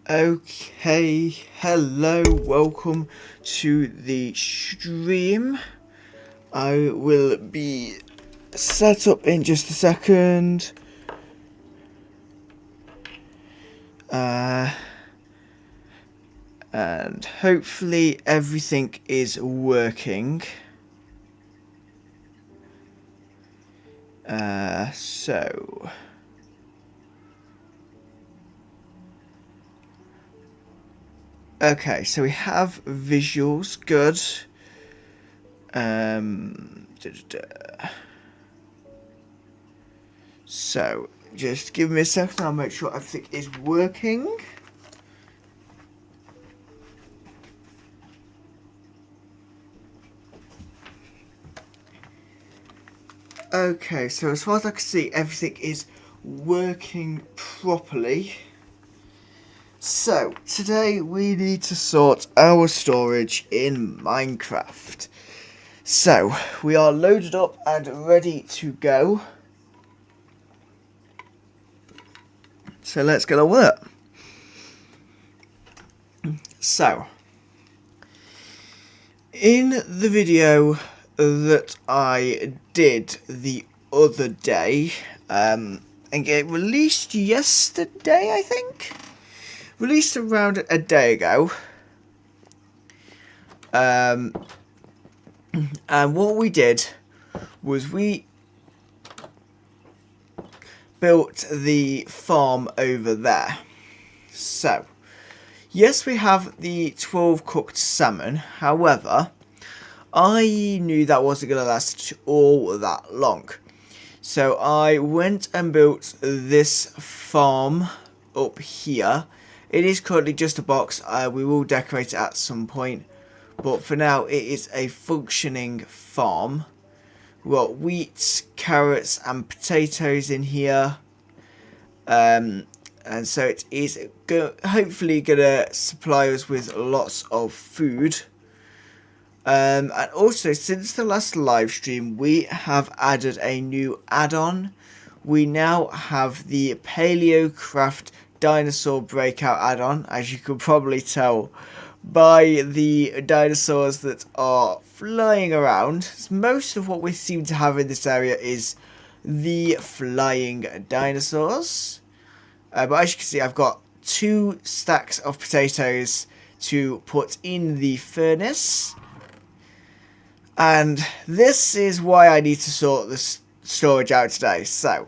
Okay, hello, welcome to the stream. I will be set up in just a second. And hopefully everything is working. Okay, so we have visuals, good. So, just give me a second, I'll make sure everything is working. Okay, so as far as I can see, everything is working properly. So, today we need to sort our storage in Minecraft. So, we are loaded up and ready to go. So, let's get on with it. So, in the video that I did the other day, and it released yesterday, I think? Released around a day ago. And what we did was we built the farm over there. So, yes, we have the 12 cooked salmon. However, I knew that wasn't going to last all that long. So I went and built this farm up here. It is currently just a box. We will decorate it at some point. But for now, it is a functioning farm. We've got wheat, carrots and potatoes in here. And so it is hopefully going to supply us with lots of food. And also, since the last live stream, we have added a new add-on. We now have the Paleocraft Dinosaur Breakout add-on, as you could probably tell by the dinosaurs that are flying around. Most of what we seem to have in this area is the flying dinosaurs. But as you can see, I've got 2 stacks of potatoes to put in the furnace. And this is why I need to sort this storage out today. So,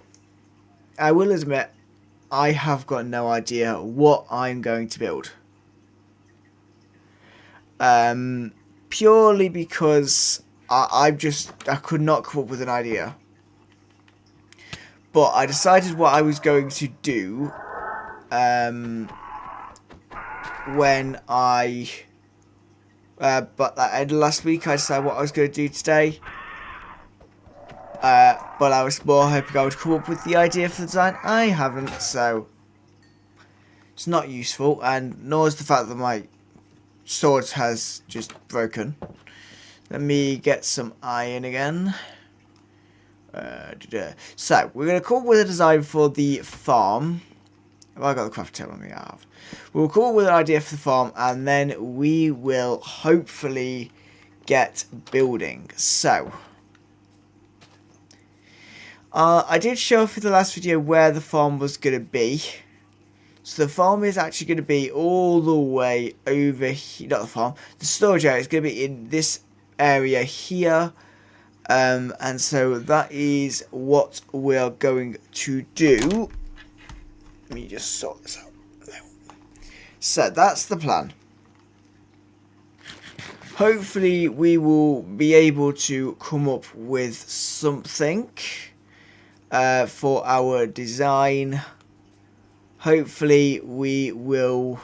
I will admit, I have got no idea what I'm going to build. Purely because I could not come up with an idea. But I decided what I was going to do when I... but that ended last week. I decided what I was going to do today. But I was more hoping I would come up with the idea for the design. I haven't, so it's not useful, and nor is the fact that my sword has just broken. Let me get some iron again. So we're going to come up with a design for the farm. Have I got the craft table on me? I have. We'll come up with an idea for the farm, and then we will hopefully get building. So, I did show for the last video where the farm was going to be. So the farm is actually going to be all the way over here. Not the farm. The storage area is going to be in this area here. And so that is what we are going to do. Let me just sort this out. So that's the plan. Hopefully we will be able to come up with something for our design. Hopefully we will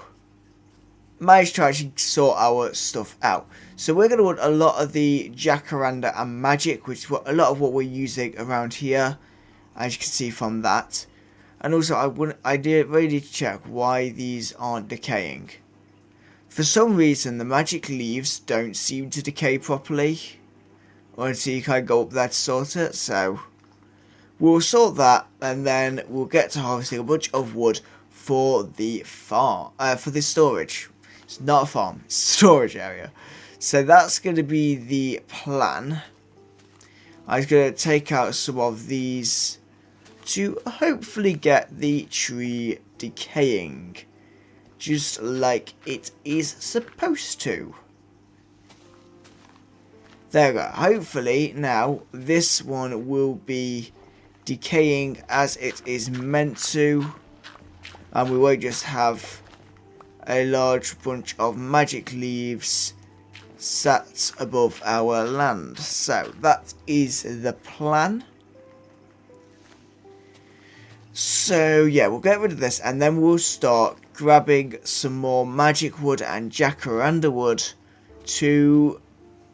manage to actually sort our stuff out. So we're going to want a lot of the jacaranda and magic, which is a lot of what we're using around here, as you can see from that. And also, I did really need to check why these aren't decaying. For some reason, the magic leaves don't seem to decay properly. Or until you kind of go up there to sort it. So, we'll sort that, and then we'll get to harvesting a bunch of wood for the farm, for the storage. It's not a farm, it's a storage area. So that's going to be the plan. I was going to take out some of these to hopefully get the tree decaying, just like it is supposed to. There we go. Hopefully now this one will be decaying as it is meant to, and we won't just have a large bunch of magic leaves sat above our land. So that is the plan. So yeah, we'll get rid of this and then we'll start grabbing some more magic wood and jacaranda wood to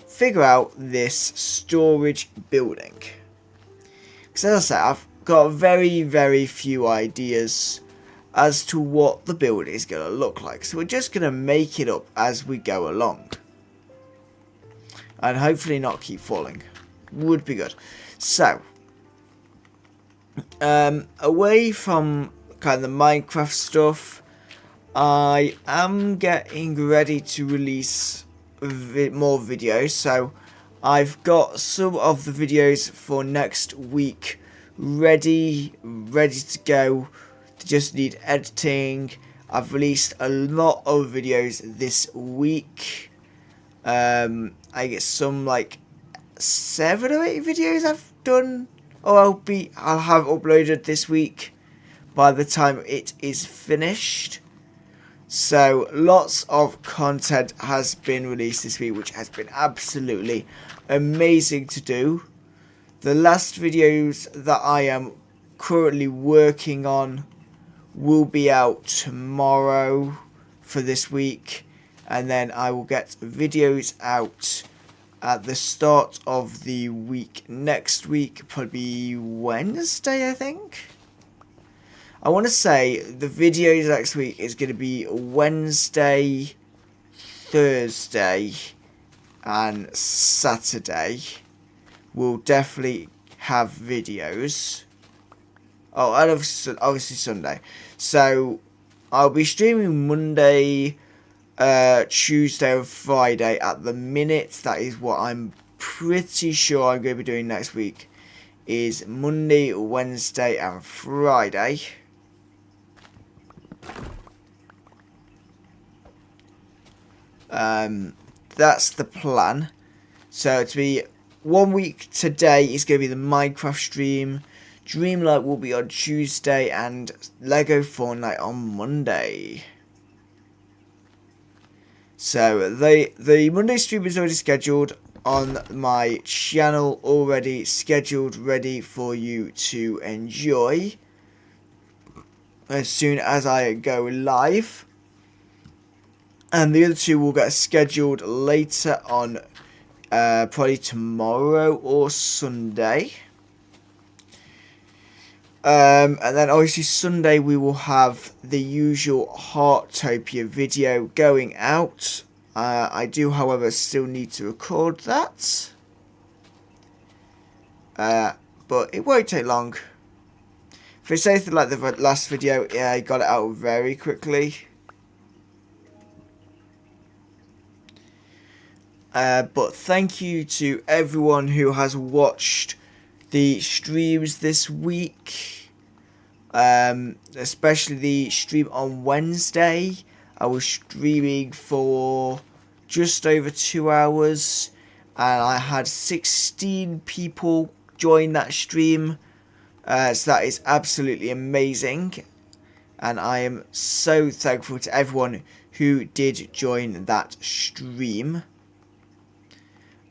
figure out this storage building. Because as I said, I've got very few ideas as to what the build is going to look like. So we're just going to make it up as we go along. And hopefully not keep falling. Would be good. So, away from kind of the Minecraft stuff, I am getting ready to release more videos. So, I've got some of the videos for next week ready to go. They just need editing. I've released a lot of videos this week. I get some like 7 or 8 videos I've done, or I'll have uploaded this week by the time it is finished. So lots of content has been released this week, which has been absolutely amazing to do. The last videos that I am currently working on will be out tomorrow for this week, and then I will get videos out at the start of the week next week, probably Wednesday, I think. I want to say the videos next week is going to be Wednesday, Thursday and Saturday. We'll definitely have videos. Oh, and obviously Sunday. So I'll be streaming Monday, Tuesday and Friday at the minute. That is what I'm pretty sure I'm going to be doing next week, is Monday, Wednesday and Friday. That's the plan. So to be 1 week today is going to be the Minecraft stream. Dreamlight will be on Tuesday and Lego Fortnite on Monday. So the Monday stream is already scheduled on my channel, already scheduled, ready for you to enjoy as soon as I go live. And the other 2 will get scheduled later on, probably tomorrow or Sunday. And then obviously Sunday we will have the usual Heartopia video going out. I do, however, still need to record that. But it won't take long. If it's anything like the last video, yeah, I got it out very quickly. But thank you to everyone who has watched the streams this week, especially the stream on Wednesday. I was streaming for just over 2 hours and I had 16 people join that stream, so that is absolutely amazing, and I am so thankful to everyone who did join that stream.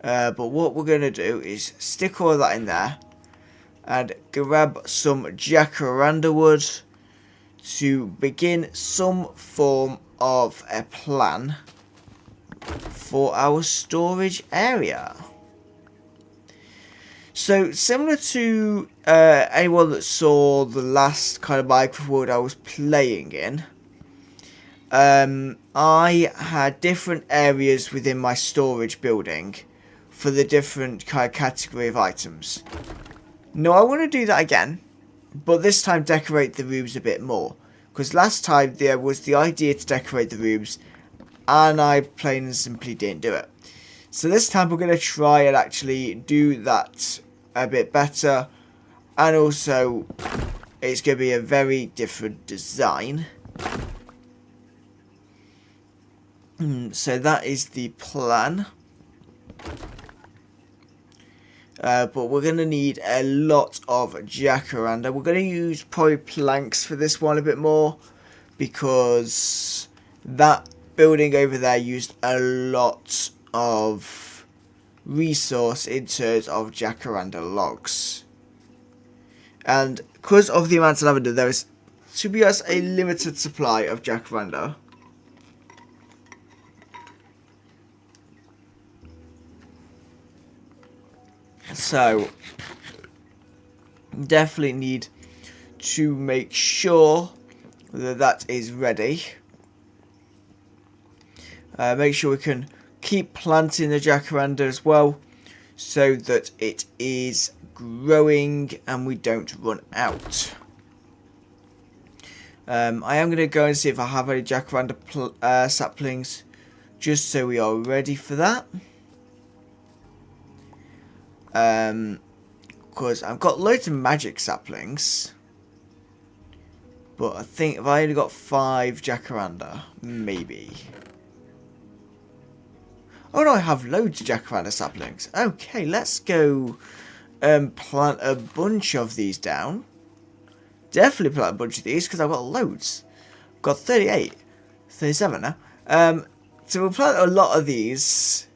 But what we're going to do is stick all of that in there and grab some jacaranda wood to begin some form of a plan for our storage area. So similar to anyone that saw the last kind of Minecraft world I was playing in, I had different areas within my storage building for the different kind of category of items. Now I want to do that again, but this time decorate the rooms a bit more, Because last time there was the idea to decorate the rooms, and I plain and simply didn't do it. So this time we're going to try and actually do that a bit better. And also, it's going to be a very different design. So that is the plan. But we're going to need a lot of jacaranda. We're going to use probably planks for this one a bit more, because that building over there used a lot of resource in terms of jacaranda logs. And because of the amount of lavender, there is, to be honest, a limited supply of jacaranda. So, definitely need to make sure that that is ready. Make sure we can keep planting the jacaranda as well, so that it is growing and we don't run out. I am going to go and see if I have any jacaranda saplings, just so we are ready for that. Because I've got loads of magic saplings, but I think if I only got 5 jacaranda, maybe. Oh no, I have loads of jacaranda saplings. Okay, let's go plant a bunch of these down. Definitely plant a bunch of these because I've got loads. Got 38, 37 now. So we'll plant a lot of these,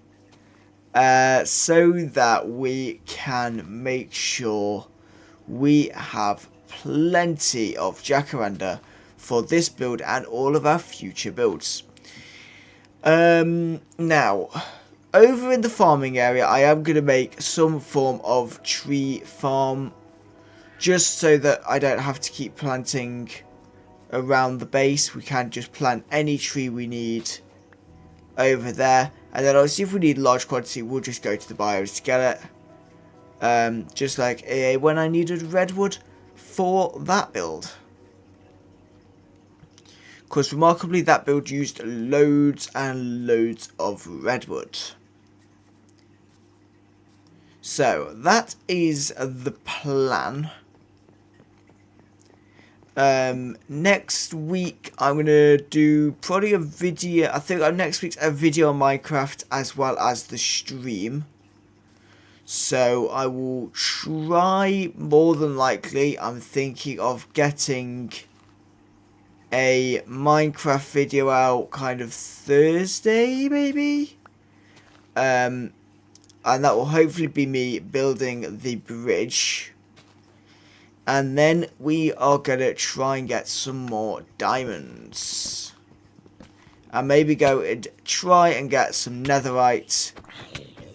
so that we can make sure we have plenty of jacaranda for this build and all of our future builds. Now, over in the farming area, I am going to make some form of tree farm, just so that I don't have to keep planting around the base. We can just plant any tree we need over there, and then obviously if we need large quantity, we'll just go to the bios to get it. Just like when I needed redwood for that build. Because remarkably, that build used loads and loads of redwood. So, that is the plan. Next week, I'm going to do probably a video. I think next week's a video on Minecraft as well as the stream. So, I will try, more than likely, I'm thinking of getting a Minecraft video out kind of Thursday, maybe? And that will hopefully be me building the bridge. And then we are going to try and get some more diamonds. And maybe go and try and get some netherite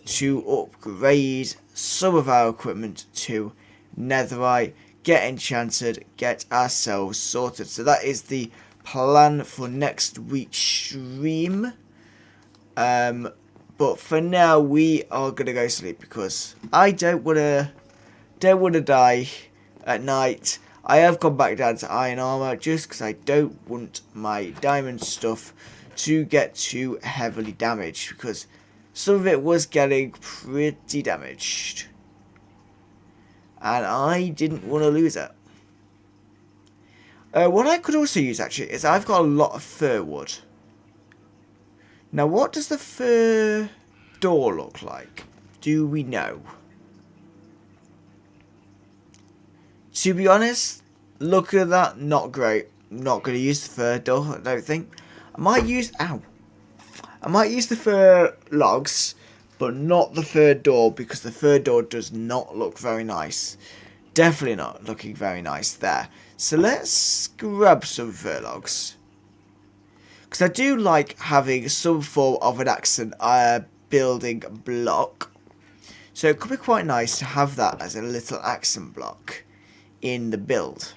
to upgrade some of our equipment to netherite. Get enchanted, get ourselves sorted. So that is the plan for next week's stream. But for now, we are gonna go sleep because I don't wanna die at night. I have gone back down to iron armor just because I don't want my diamond stuff to get too heavily damaged, because some of it was getting pretty damaged. And I didn't want to lose it. What I could also use, actually, is I've got a lot of fir wood. Now, what does the fir door look like? Do we know? To be honest, looking at that, not great. Not going to use the fir door, I don't think. I might use the fir logs, but not the fir door, because the fir door does not look very nice. Definitely not looking very nice there. So let's grab some fir logs, because I do like having some form of an accent building block. So it could be quite nice to have that as a little accent block in the build.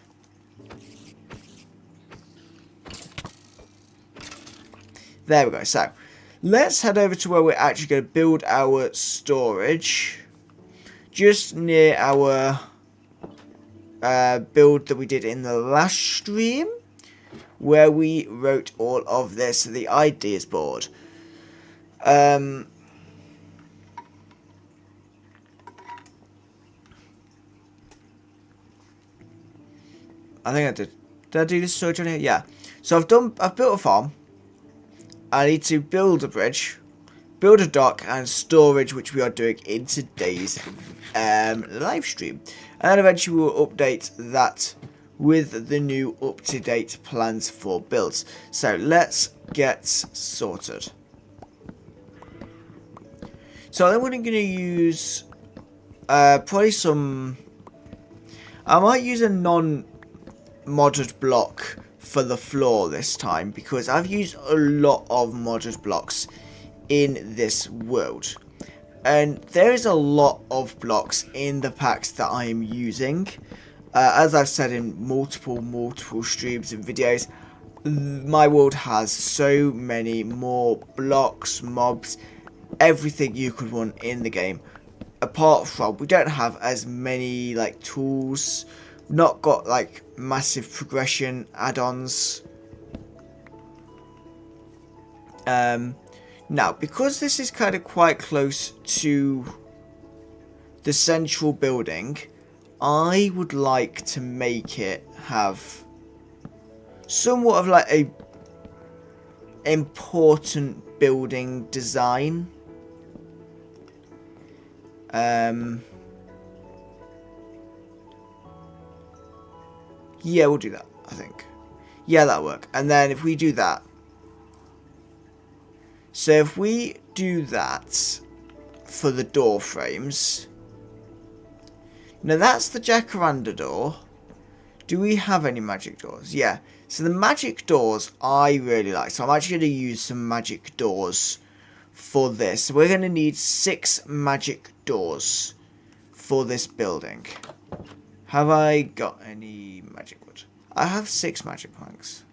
There we go. So let's head over to where we're actually going to build our storage. Just near our build that we did in the last stream. where we wrote all of this, the ideas board. I think I did. Did I do this storage on here? Yeah. So I've built a farm. I need to build a bridge, build a dock, and storage, which we are doing in today's live stream. And then eventually we'll update that with the new up-to-date plans for builds. So let's get sorted. So then we're going to use probably some... I might use a non-modded block for the floor this time, because I've used a lot of modded blocks in this world. And there is a lot of blocks in the packs that I am using. As I've said in multiple streams and videos, my world has so many more blocks, mobs, everything you could want in the game. Apart from, we don't have as many like tools, not got like massive progression add-ons. Now, because this is kind of quite close to the central building, I would like to make it have somewhat of like a important building design. Yeah, we'll do that, I think. Yeah, that'll work. And then if we do that, so if we do that for the door frames, now that's the jacaranda door. Do we have any magic doors? Yeah. So the magic doors I really like. So I'm actually going to use some magic doors for this. So we're going to need 6 magic doors for this building. Have I got any magic wood? I have 6 magic planks.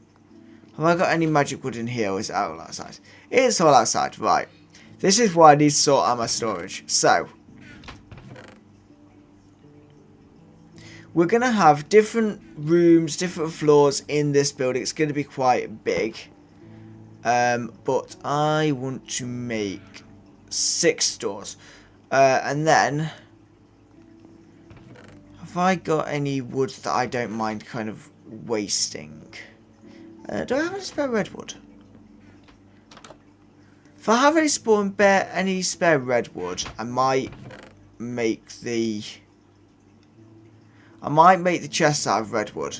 Have I got any magic wood in here, or is it all outside? It's all outside, right. This is why I need to sort out my storage. So, we're going to have different rooms, different floors in this building. It's going to be quite big. But I want to make 6 doors. And then, have I got any wood that I don't mind kind of wasting? Do I have any spare redwood? If I have any spare redwood, I might make the chest out of redwood,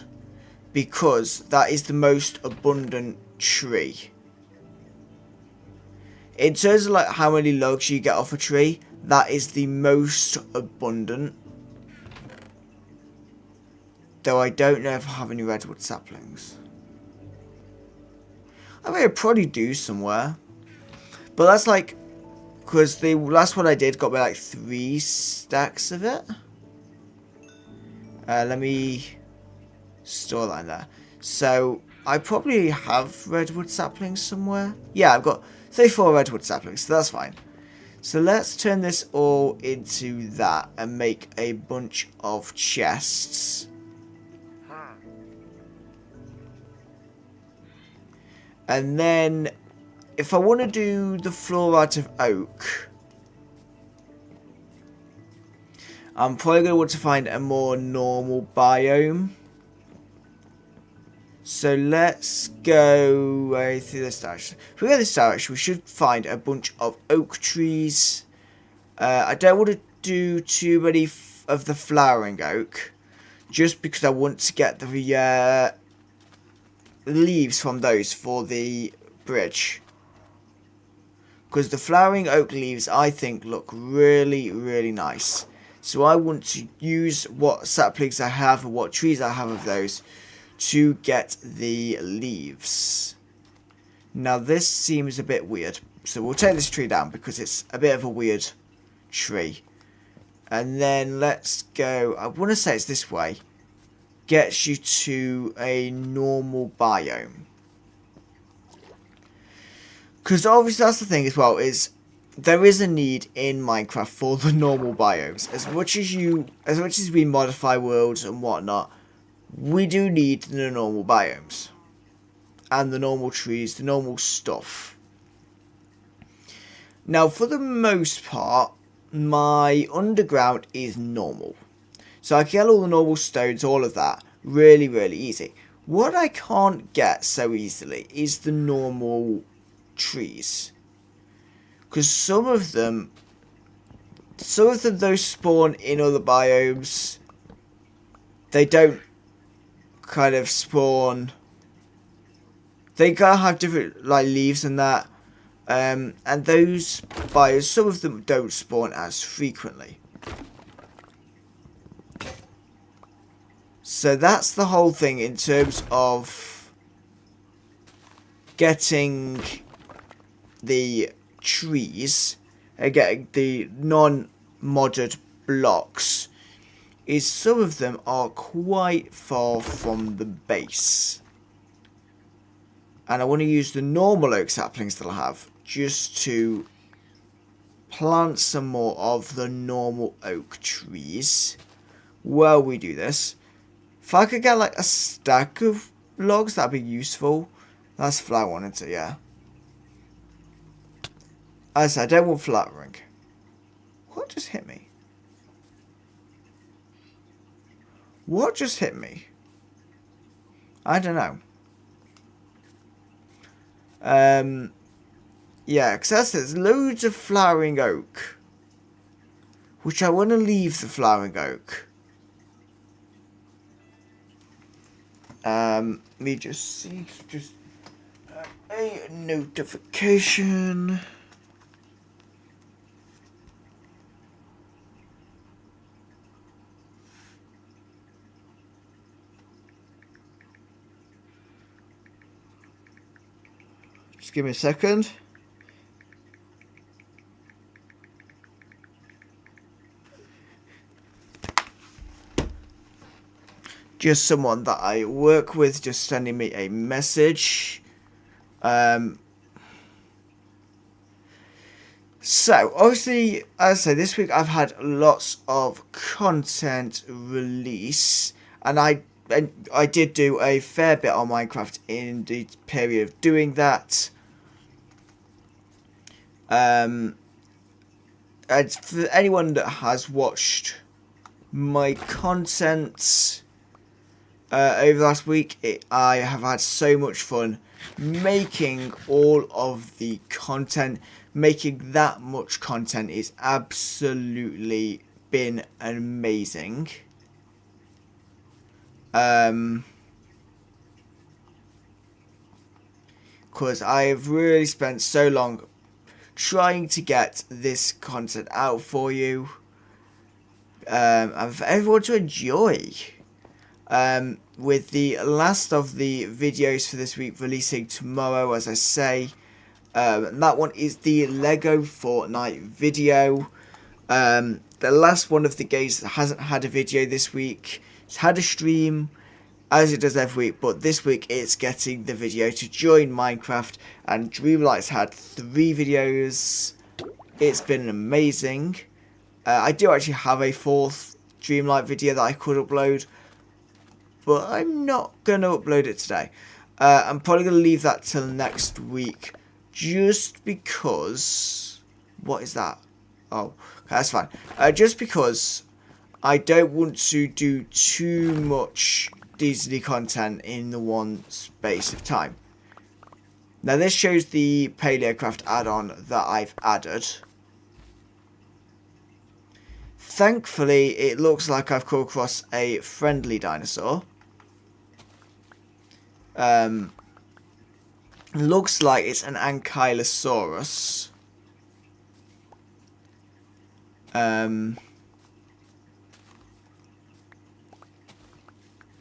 because that is the most abundant tree. In terms of like how many logs you get off a tree, that is the most abundant. Though I don't know if I have any redwood saplings. I mean, I probably do somewhere. But that's like, because the last one I did got me like 3 stacks of it. Let me store that in there. So, I probably have redwood saplings somewhere. Yeah, I've got 34 redwood saplings, so that's fine. So let's turn this all into that and make a bunch of chests. And then, if I want to do the floor out of oak, I'm probably going to want to find a more normal biome. So let's go through this direction. If we go this direction, we should find a bunch of oak trees. I don't want to do too many of the flowering oak, just because I want to get the leaves from those for the bridge. Because the flowering oak leaves, I think, look really, really nice. So I want to use what saplings I have and what trees I have of those to get the leaves. Now this seems a bit weird, so we'll take this tree down because it's a bit of a weird tree. And then let's go, I want to say it's this way, gets you to a normal biome. Because obviously that's the thing as well, is there is a need in Minecraft for the normal biomes. As much as we modify worlds and whatnot, we do need the normal biomes. and the normal trees, the normal stuff. Now, for the most part, my underground is normal. So I can get all the normal stones, all of that, really, really easy. What I can't get so easily is the normal trees. Because some of them those spawn in other biomes. They don't kind of spawn. They gotta have different like leaves and that. And those biomes, some of them don't spawn as frequently. So that's the whole thing in terms of getting the trees, getting the non-modded blocks, is some of them are quite far from the base. And I want to use the normal oak saplings that I have just to plant some more of the normal oak trees while we do this. If I could get like a stack of logs, that'd be useful. That's what I wanted to, yeah. As I said, I don't want flattering. What just hit me? What just hit me? I don't know. Yeah, because there's loads of flowering oak. Which I want to leave the flowering oak. Let me just see, just a notification. Just give me a second. Just someone that I work with just sending me a message. So, obviously, as I say, this week I've had lots of content release. And I did do a fair bit on Minecraft in the period of doing that. And for anyone that has watched my content over the last week, I have had so much fun making all of the content. Making that much content is absolutely been amazing. Because I've really spent so long trying to get this content out for you, and for everyone to enjoy. With the last of the videos for this week releasing tomorrow, as I say. That one is the Lego Fortnite video. The last one of the games that hasn't had a video this week. It's had a stream, as it does every week, but this week it's getting the video to join Minecraft, and Dreamlight's had 3 videos. It's been amazing. I do actually have a 4th Dreamlight video that I could upload, but I'm not going to upload it today. I'm probably going to leave that till next week, just because... What is that? Oh, okay, that's fine. Just because I don't want to do too much Disney content in the one space of time. Now this shows the Paleocraft add-on that I've added. Thankfully, it looks like I've come across a friendly dinosaur. Looks like it's an Ankylosaurus.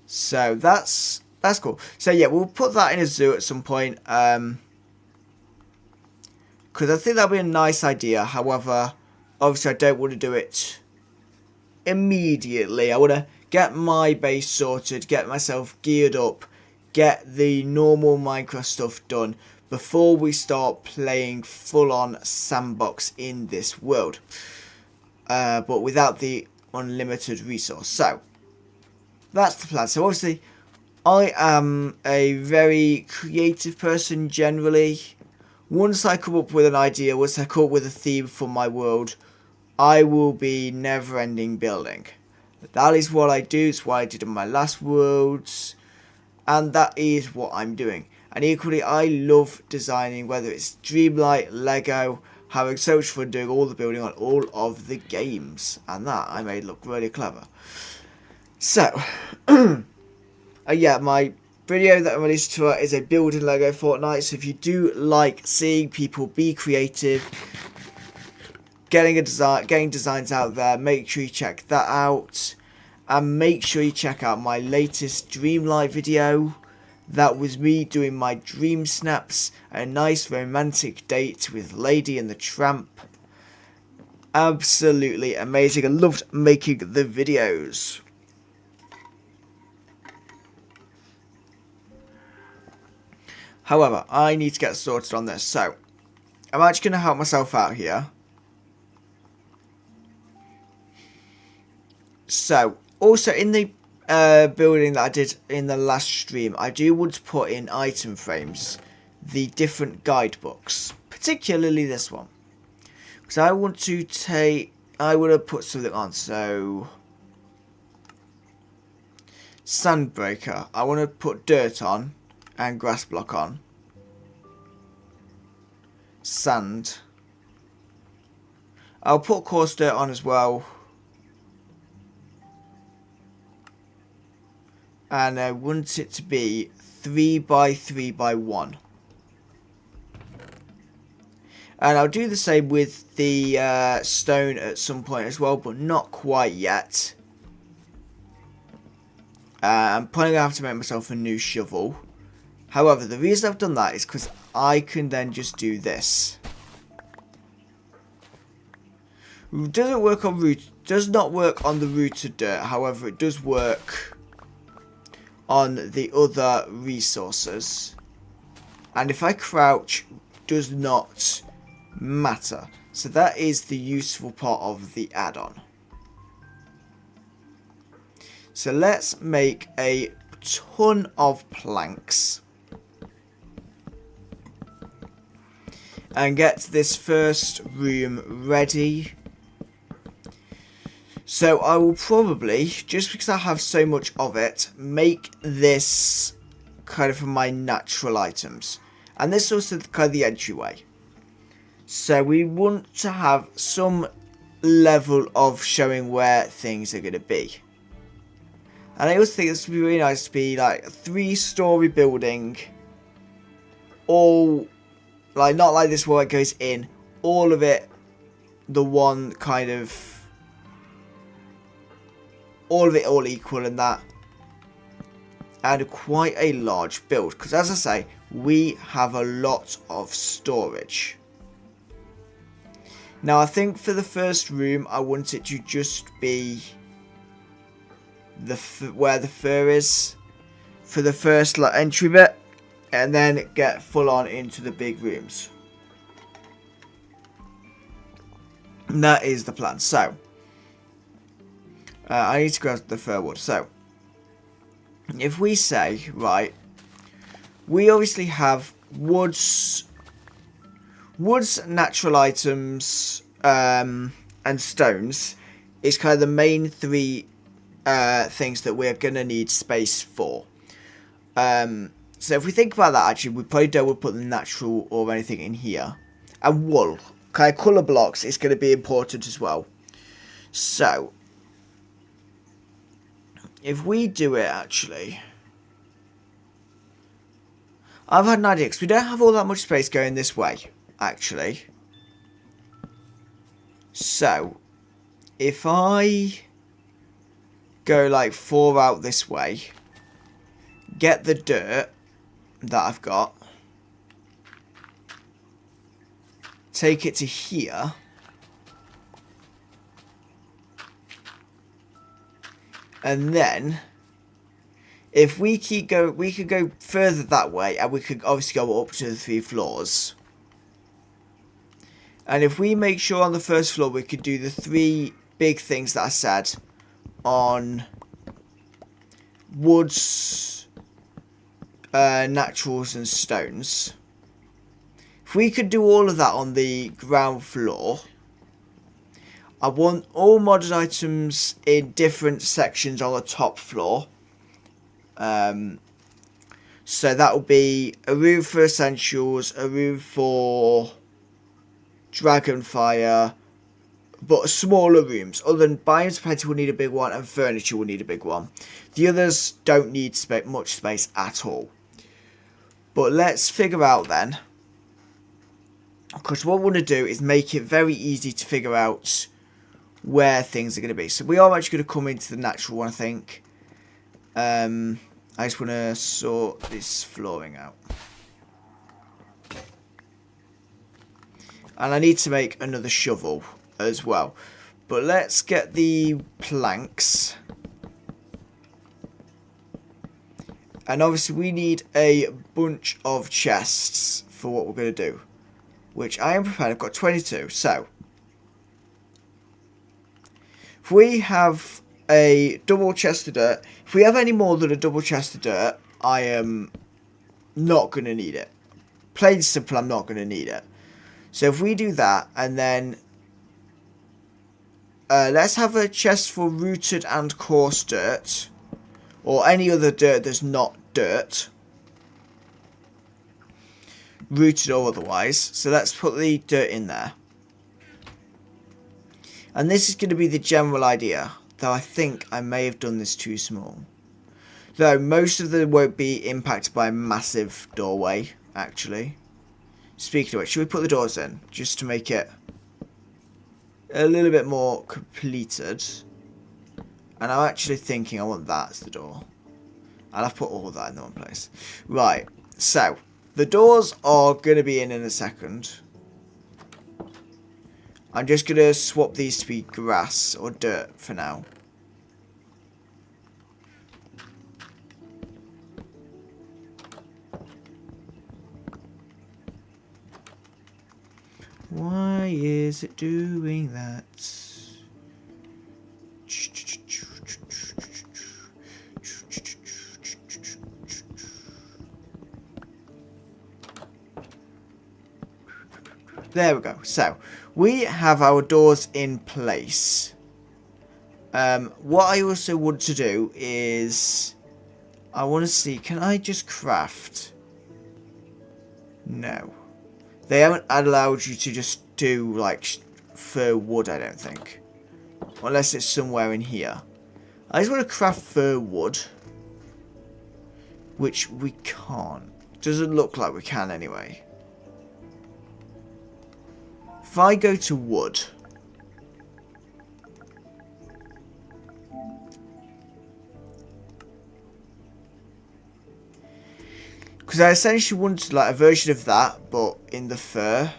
So that's cool. So yeah, we'll put that in a zoo at some point. Because I think that'll be a nice idea. However, obviously I don't want to do it immediately. I want to get my base sorted, get myself geared up, get the normal Minecraft stuff done before we start playing full-on sandbox in this world. But without the unlimited resource. So that's the plan. So obviously I am a very creative person generally. Once I come up with an idea, once I come up with a theme for my world, I will be never ending building. That is what I do, it's what I did in my last worlds, and that is what I'm doing. And equally, I love designing, whether it's Dreamlight, Lego, having so much fun doing all the building on all of the games, and that I made look really clever. So, yeah, my video that I released to it is a building Lego Fortnite, so if you do like seeing people be creative, getting designs out there, make sure you check that out. And make sure you check out my latest Dreamlight video. That was me doing my dream snaps, a nice romantic date with Lady and the Tramp. Absolutely amazing. I loved making the videos. However, I need to get sorted on this, so I'm actually going to help myself out here. So, also in the building that I did in the last stream, I do want to put in item frames, the different guidebooks, particularly this one. Because I want to put something on, so Sandbreaker, I want to put dirt on, and grass block on. Sand. I'll put coarse dirt on as well. And I want it to be 3 by 3 by 1. And I'll do the same with the stone at some point as well, but not quite yet. I'm probably going to have to make myself a new shovel. However, the reason I've done that is because I can then just do this. Does not work on the rooted dirt, however it does work on the other resources. And if I crouch, does not matter. So that is the useful part of the add-on. So let's make a ton of planks. And get this first room ready. So I will probably, just because I have so much of it, make this kind of from my natural items. And this is also kind of the entryway. So we want to have some level of showing where things are going to be. And I also think this would be really nice to be like a 3-story building. All, like, not like this where it goes in. All of it, the one kind of, all of it all equal in that. And quite a large build. Because as I say, we have a lot of storage. Now I think for the first room, I want it to just be where the fur is. For the first entry bit. And then get full on into the big rooms. And that is the plan. So, I need to grab the fir wood. So, if we say, right, we obviously have woods, natural items, and stones is kind of the main 3 things that we're going to need space for. So if we think about that, actually, we probably don't want to put the natural or anything in here. And wool, kind of colour blocks, is going to be important as well. So, if we do it, actually, I've had an idea, because we don't have all that much space going this way, actually. So, if I go like 4 out this way, get the dirt that I've got, take it to here, and then if we keep going, we could go further that way, and we could obviously go up to the 3 floors. And if we make sure on the first floor we could do the 3 big things that I said on woods, naturals and stones. If we could do all of that on the ground floor, I want all modded items in different sections on the top floor. So that will be a room for essentials, a room for dragonfire, but smaller rooms. Other than biomes plenty will need a big one, and furniture will need a big one. The others don't need much space at all. But let's figure out then, because what we want to do is make it very easy to figure out where things are going to be. So we are actually going to come into the natural one, I think. I just want to sort this flooring out. And I need to make another shovel as well. But let's get the planks. And obviously we need a bunch of chests for what we're going to do. Which I am prepared. I've got 22. So, if we have a double chest of dirt, if we have any more than a double chest of dirt, I am not going to need it. Plain simple, I'm not going to need it. So if we do that, and then let's have a chest for rooted and coarse dirt, or any other dirt that's not dirt, rooted or otherwise. So let's put the dirt in there. And this is going to be the general idea, though I think I may have done this too small. Though most of them won't be impacted by a massive doorway, actually. Speaking of which, should we put the doors in, just to make it a little bit more completed? And I'm actually thinking I want that as the door. And I've put all of that in the one place. Right, so the doors are going to be in a second. I'm just going to swap these to be grass or dirt for now. Why is it doing that? There we go. So, we have our doors in place. What I also want to do is, I want to see, can I just craft? No. They haven't allowed you to just do, like, fir wood, I don't think. Unless it's somewhere in here. I just want to craft fir wood. Which we can't. Doesn't look like we can anyway. If I go to wood, because I essentially wanted like a version of that, but in the fur.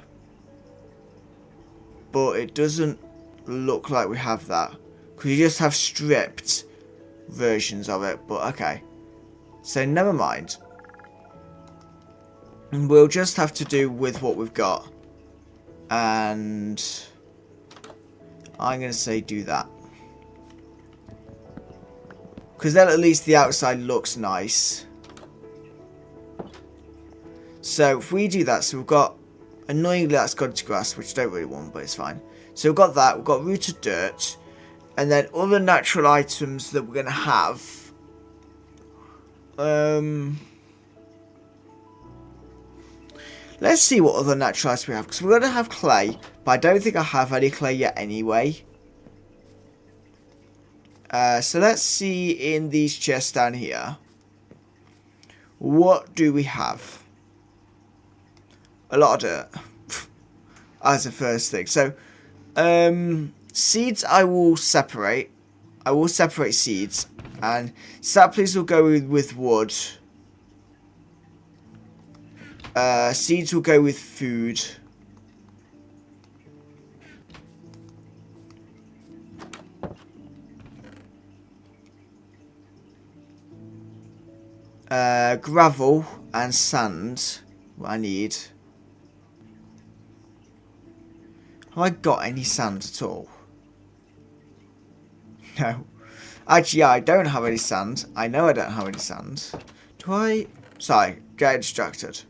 But it doesn't look like we have that, because you just have stripped versions of it. But okay, so never mind. We'll just have to do with what we've got. And I'm going to say do that. Because then at least the outside looks nice. So if we do that, so we've got, annoyingly that's gone to grass, which I don't really want, but it's fine. So we've got that, we've got rooted dirt. And then other natural items that we're going to have. Let's see what other natural items we have, because we're going to have clay, but I don't think I have any clay yet anyway. So let's see in these chests down here. What do we have? A lot of dirt. As a first thing. So, seeds I will separate. I will separate seeds. And saplings will go with wood. Seeds will go with food. Gravel and sand. What I need. Have I got any sand at all? No. Actually, yeah, I don't have any sand. I know I don't have any sand. Do I? Sorry, get distracted.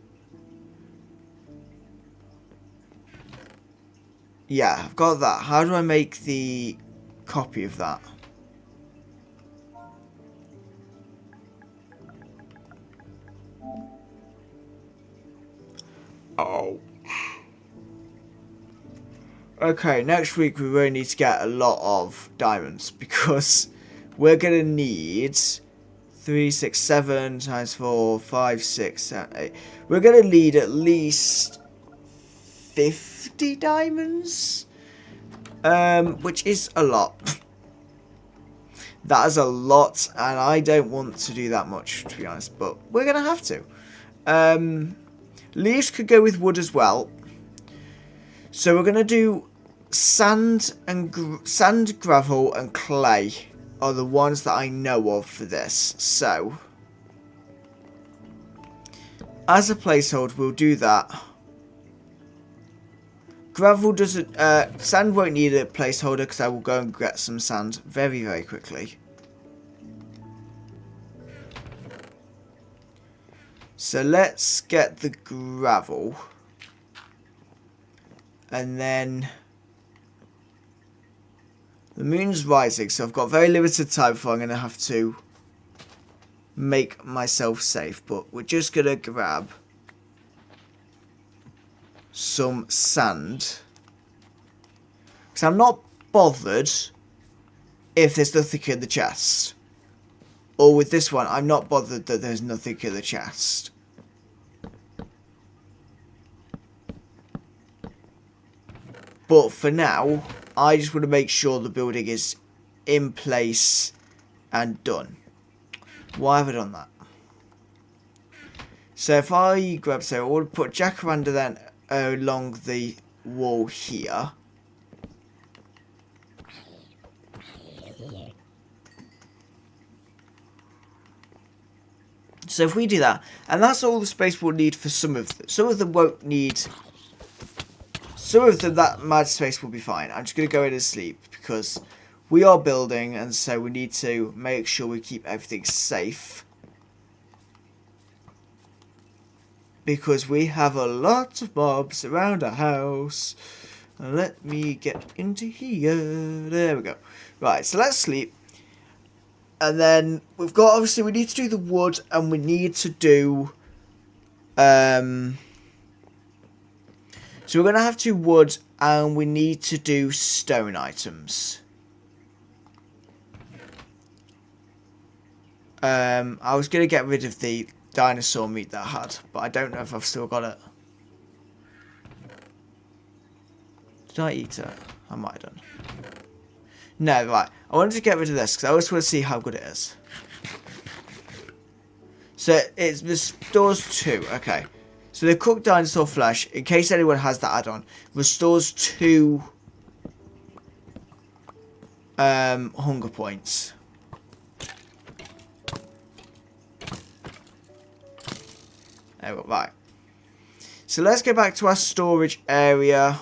Yeah, I've got that. How do I make the copy of that? Oh. Okay, next week we really need to get a lot of diamonds because we're going to need 3, 6, 7 times 4, 5, 6, 7, 8. We're going to need at least 50 diamonds, which is a lot. That is a lot, and I don't want to do that much, to be honest, but we're going to have to. Leaves could go with wood as well. So we're going to do sand, gravel, and clay are the ones that I know of for this. So, as a placeholder, we'll do that. Gravel doesn't... sand won't need a placeholder because I will go and get some sand very, very quickly. So let's get the gravel. And then... the moon's rising, so I've got very limited time before I'm going to have to make myself safe. But we're just going to grab some sand. Because I'm not bothered if there's nothing in the chest. Or with this one, I'm not bothered that there's nothing in the chest. But for now, I just want to make sure the building is in place and done. Why have I done that? So if I grab, so I will put jacaranda then along the wall here. So if we do that, and that's all the space we'll need for some of them. Some of them won't need... some of them, that mad space will be fine. I'm just going to go in and sleep because we are building and so we need to make sure we keep everything safe. Because we have a lot of mobs around our house. Let me get into here. There we go. Right, so let's sleep. And then we've got, obviously, we need to do the wood and we need to do... so we're going to have to wood and we need to do stone items. I was going to get rid of the dinosaur meat that I had, but I don't know if I've still got it. Did I eat it? I might have done. No, right. I wanted to get rid of this because I always want to see how good it is. So it restores 2. Okay. So the cooked dinosaur flesh, in case anyone has that add-on, restores 2 hunger points. There we go. Right. So let's go back to our storage area.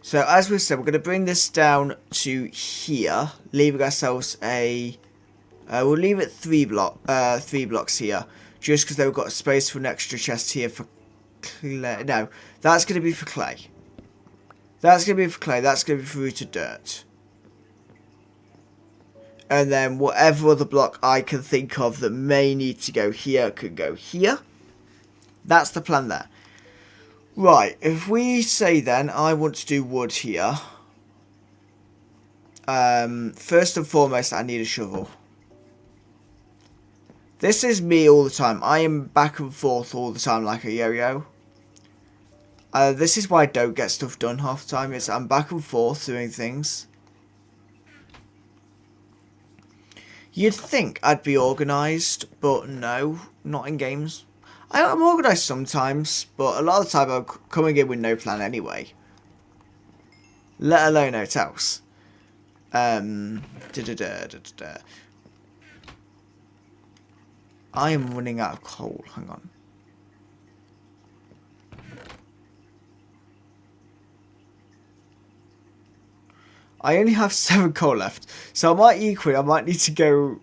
So as we said, we're going to bring this down to here, leaving ourselves a... we'll leave it 3 blocks here, just because they've got space for an extra chest here for clay. No, that's going to be for clay. That's going to be for clay. That's going to be for rooted dirt. And then whatever other block I can think of that may need to go here could go here. That's the plan there. Right, if we say then, I want to do wood here. First and foremost, I need a shovel. This is me all the time. I am back and forth all the time like a yo-yo. This is why I don't get stuff done half the time. Is I'm back and forth doing things. You'd think I'd be organised, but no, not in games. I'm organised sometimes, but a lot of the time I'm coming in with no plan anyway. Let alone hotels. I am running out of coal. Hang on. I only have 7 coal left. So I might need to go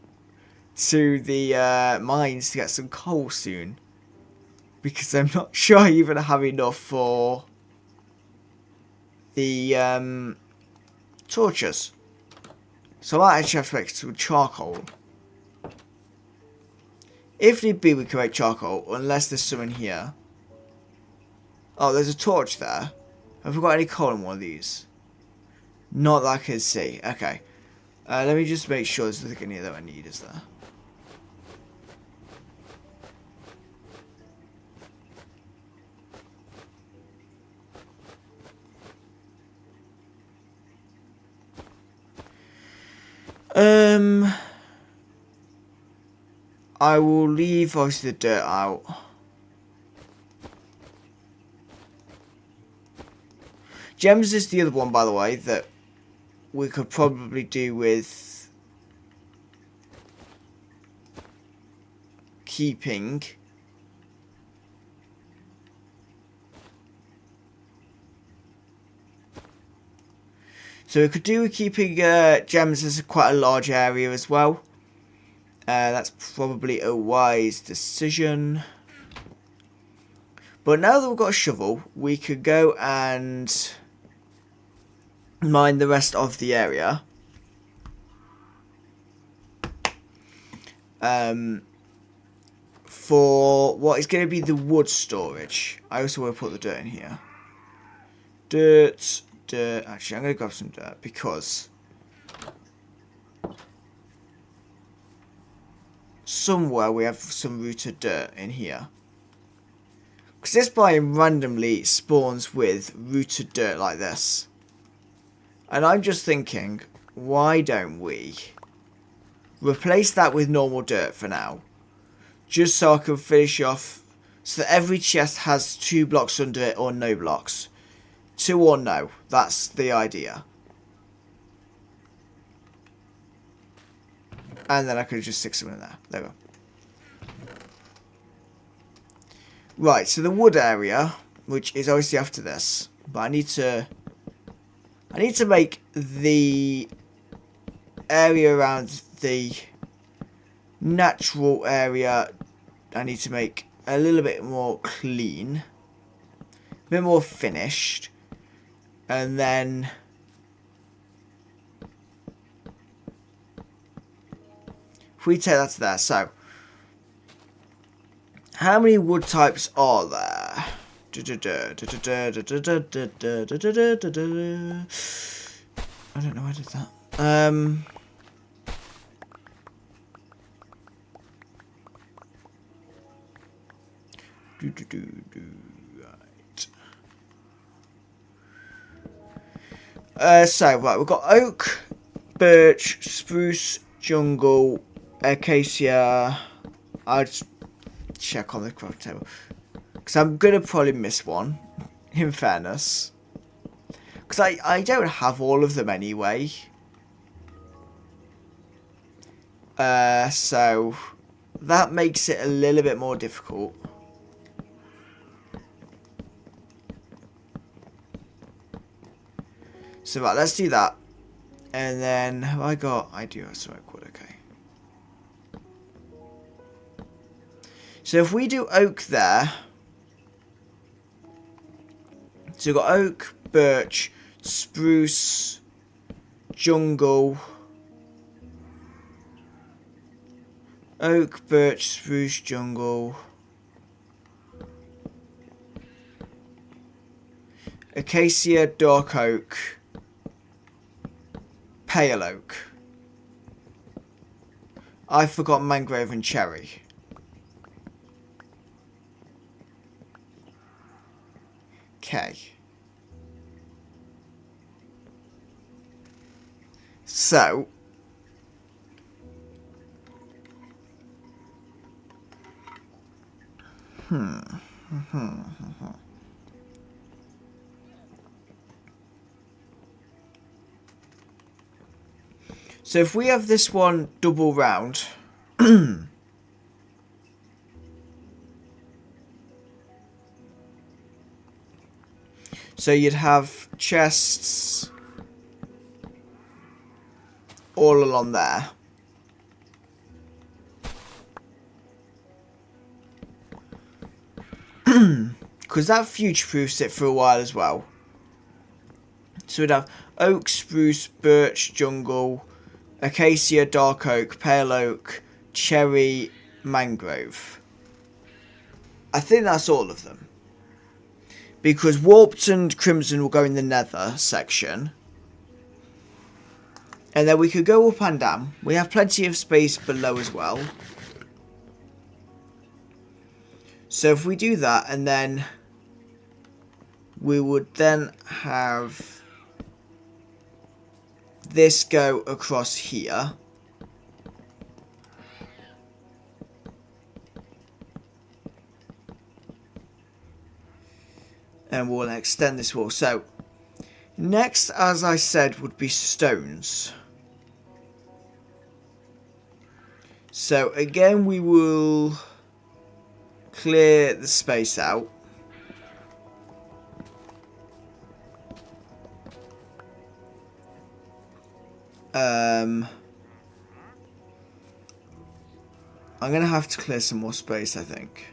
to the mines to get some coal soon. Because I'm not sure I even have enough for the torches. So I might actually have to make some charcoal. If need be, we can make charcoal, unless there's some in here. Oh, there's a torch there. Have we got any coal in one of these? Not that I can see. Okay. Let me just make sure there's nothing in here that I need, is there? I will leave obviously the dirt out. Gems is the other one, by the way, that we could probably do with keeping. So we could do with keeping gems as quite a large area as well. That's probably a wise decision. But now that we've got a shovel, we could go and mine the rest of the area. For what is going to be the wood storage. I also want to put the dirt in here. Dirt. Actually, I'm going to grab some dirt because somewhere we have some rooted dirt in here. Because this biome randomly spawns with rooted dirt like this. And I'm just thinking, why don't we replace that with normal dirt for now? Just so I can finish off, so that every chest has 2 blocks under it or no blocks. 2 or no, that's the idea. And then I could just stick some in there. There we go. Right, so the wood area, which is obviously after this, but I need to make the area around the natural area, I need to make a little bit more clean, a bit more finished, and then if we take that to there, so how many wood types are there? I don't know why I did that. Right. So we've got oak, birch, spruce, jungle, acacia. I'll just check on the craft table because I'm gonna probably miss one. In fairness, because I don't have all of them anyway. So that makes it a little bit more difficult. So right, let's do that. And then have I do have smoke wood, okay. So if we do oak there, so we've got oak, birch, spruce, jungle, oak, birch, spruce, jungle, acacia, dark oak, pale oak. I forgot mangrove and cherry. Okay. So so if we have this one double round, so you'd have chests all along there. Because that future-proofs it for a while as well. So we'd have oak, spruce, birch, jungle, acacia, dark oak, pale oak, cherry, mangrove. I think that's all of them. Because warped and crimson will go in the nether section. And then we could go up and down. We have plenty of space below as well. So if we do that, and then we would then have this go across here. And we'll extend this wall. So next, as I said, would be stones. So again, we will clear the space out. I'm going to have to clear some more space, I think.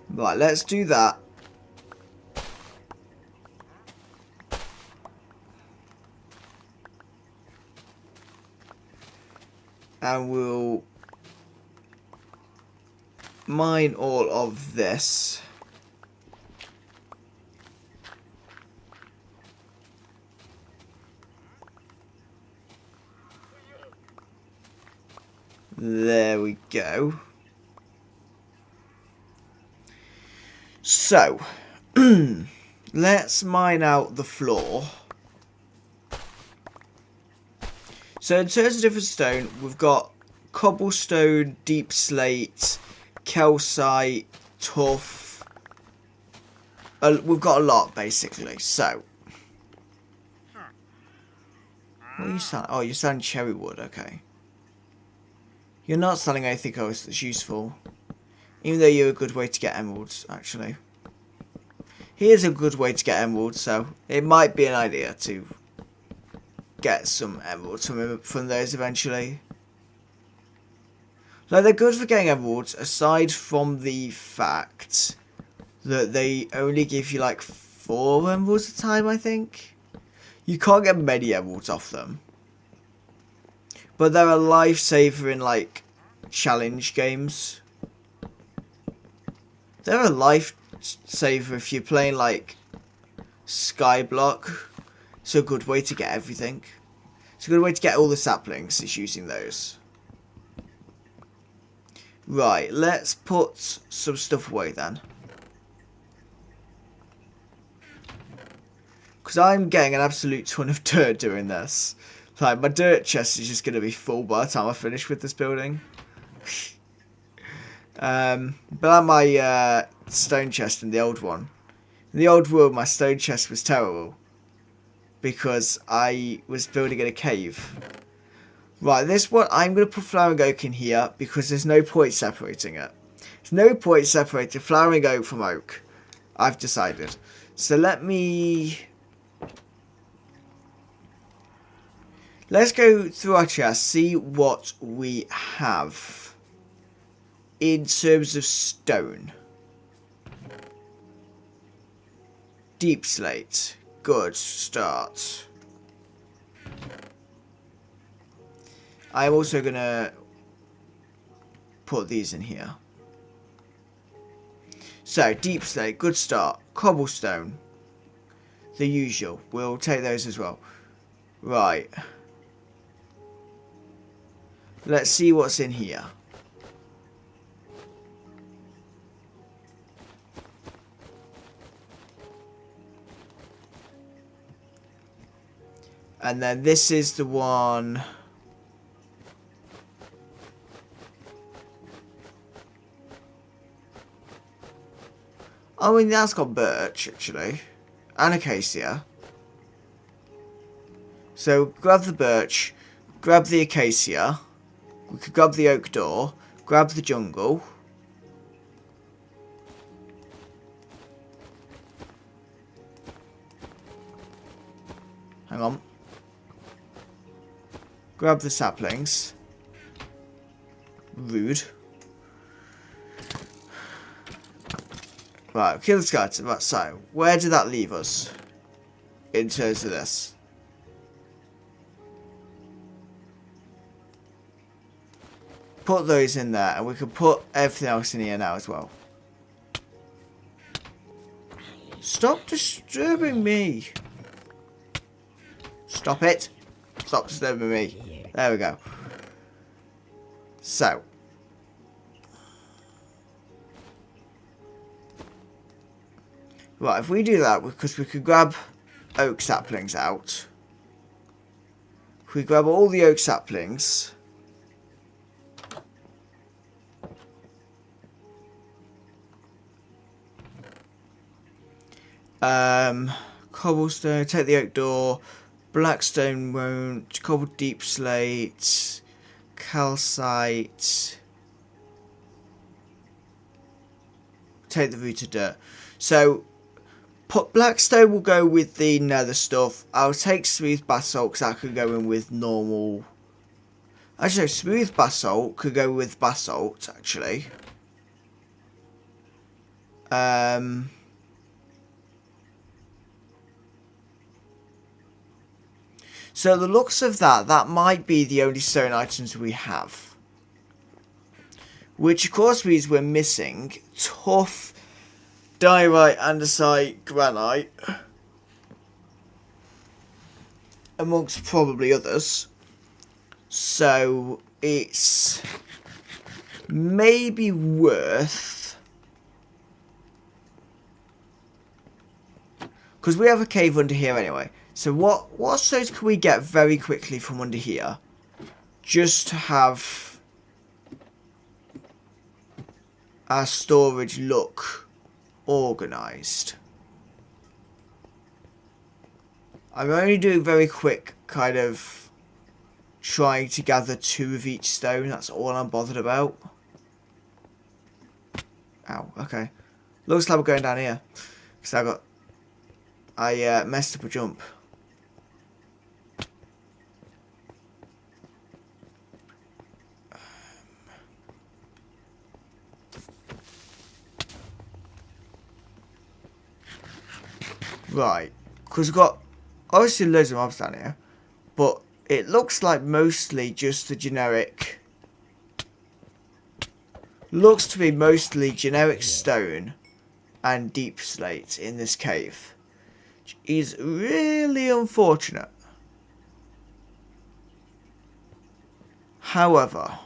Right, let's do that. And we'll mine all of this. There we go. So, let's mine out the floor. So in terms of different stone, we've got cobblestone, deep slate, calcite, tuff. We've got a lot, basically. So, what are you selling? Oh, you're selling cherry wood, okay. You're not selling anything else that's useful. Even though you're a good way to get emeralds, actually. Here's a good way to get emeralds, so it might be an idea to get some emeralds from those eventually. Like, they're good for getting emeralds, aside from the fact that they only give you like 4 emeralds at a time, I think. You can't get many emeralds off them. But they're a lifesaver in like challenge games. They're a lifesaver if you're playing like Skyblock. It's a good way to get everything. It's a good way to get all the saplings, is using those. Right, let's put some stuff away then. Because I'm getting an absolute ton of dirt doing this. Like, my dirt chest is just going to be full by the time I finish with this building. But at my stone chest in the old one. In the old world, my stone chest was terrible. Because I was building in a cave. Right, this one, I'm going to put flowering oak in here. Because there's no point separating it. There's no point separating flowering oak from oak. I've decided. So let's go through our chest, see what we have in terms of stone. Deep slate. Good start. I'm also going to put these in here. So, deep slate, good start. Cobblestone. The usual. We'll take those as well. Right. Let's see what's in here. And then this is the one. I mean, that's got birch, actually. And acacia. So, grab the birch. Grab the acacia. We could grab the oak door. Grab the jungle. Hang on. Grab the saplings. Rude. Right, kill the skeleton. Right, so where did that leave us in terms of this? Put those in there, and we can put everything else in here now as well. Stop disturbing me. Stop it. Stop disturbing me. There we go. So. Right, if we do that, because we could grab oak saplings out. If we grab all the oak saplings. Cobblestone, take the oak door. Blackstone won't. Cobbled deep slate. Calcite. Take the rooted dirt. So, Blackstone will go with the nether stuff. I'll take smooth basalt because that could go in with normal. Actually, smooth basalt could go with basalt, actually. So the looks of that might be the only stone items we have. Which of course means we're missing tough diorite, andesite, granite. Amongst probably others. So it's maybe worth... Because we have a cave under here anyway. So what stones can we get very quickly from under here? Just to have our storage look organised. I'm only doing very quick, kind of trying to gather 2 of each stone. That's all I'm bothered about. Ow, okay. Looks like we're going down here. Because I messed up a jump. Right, because we've got obviously loads of mobs down here, but it looks like mostly just the generic. Looks to be mostly generic stone and deep slate in this cave, which is really unfortunate. However,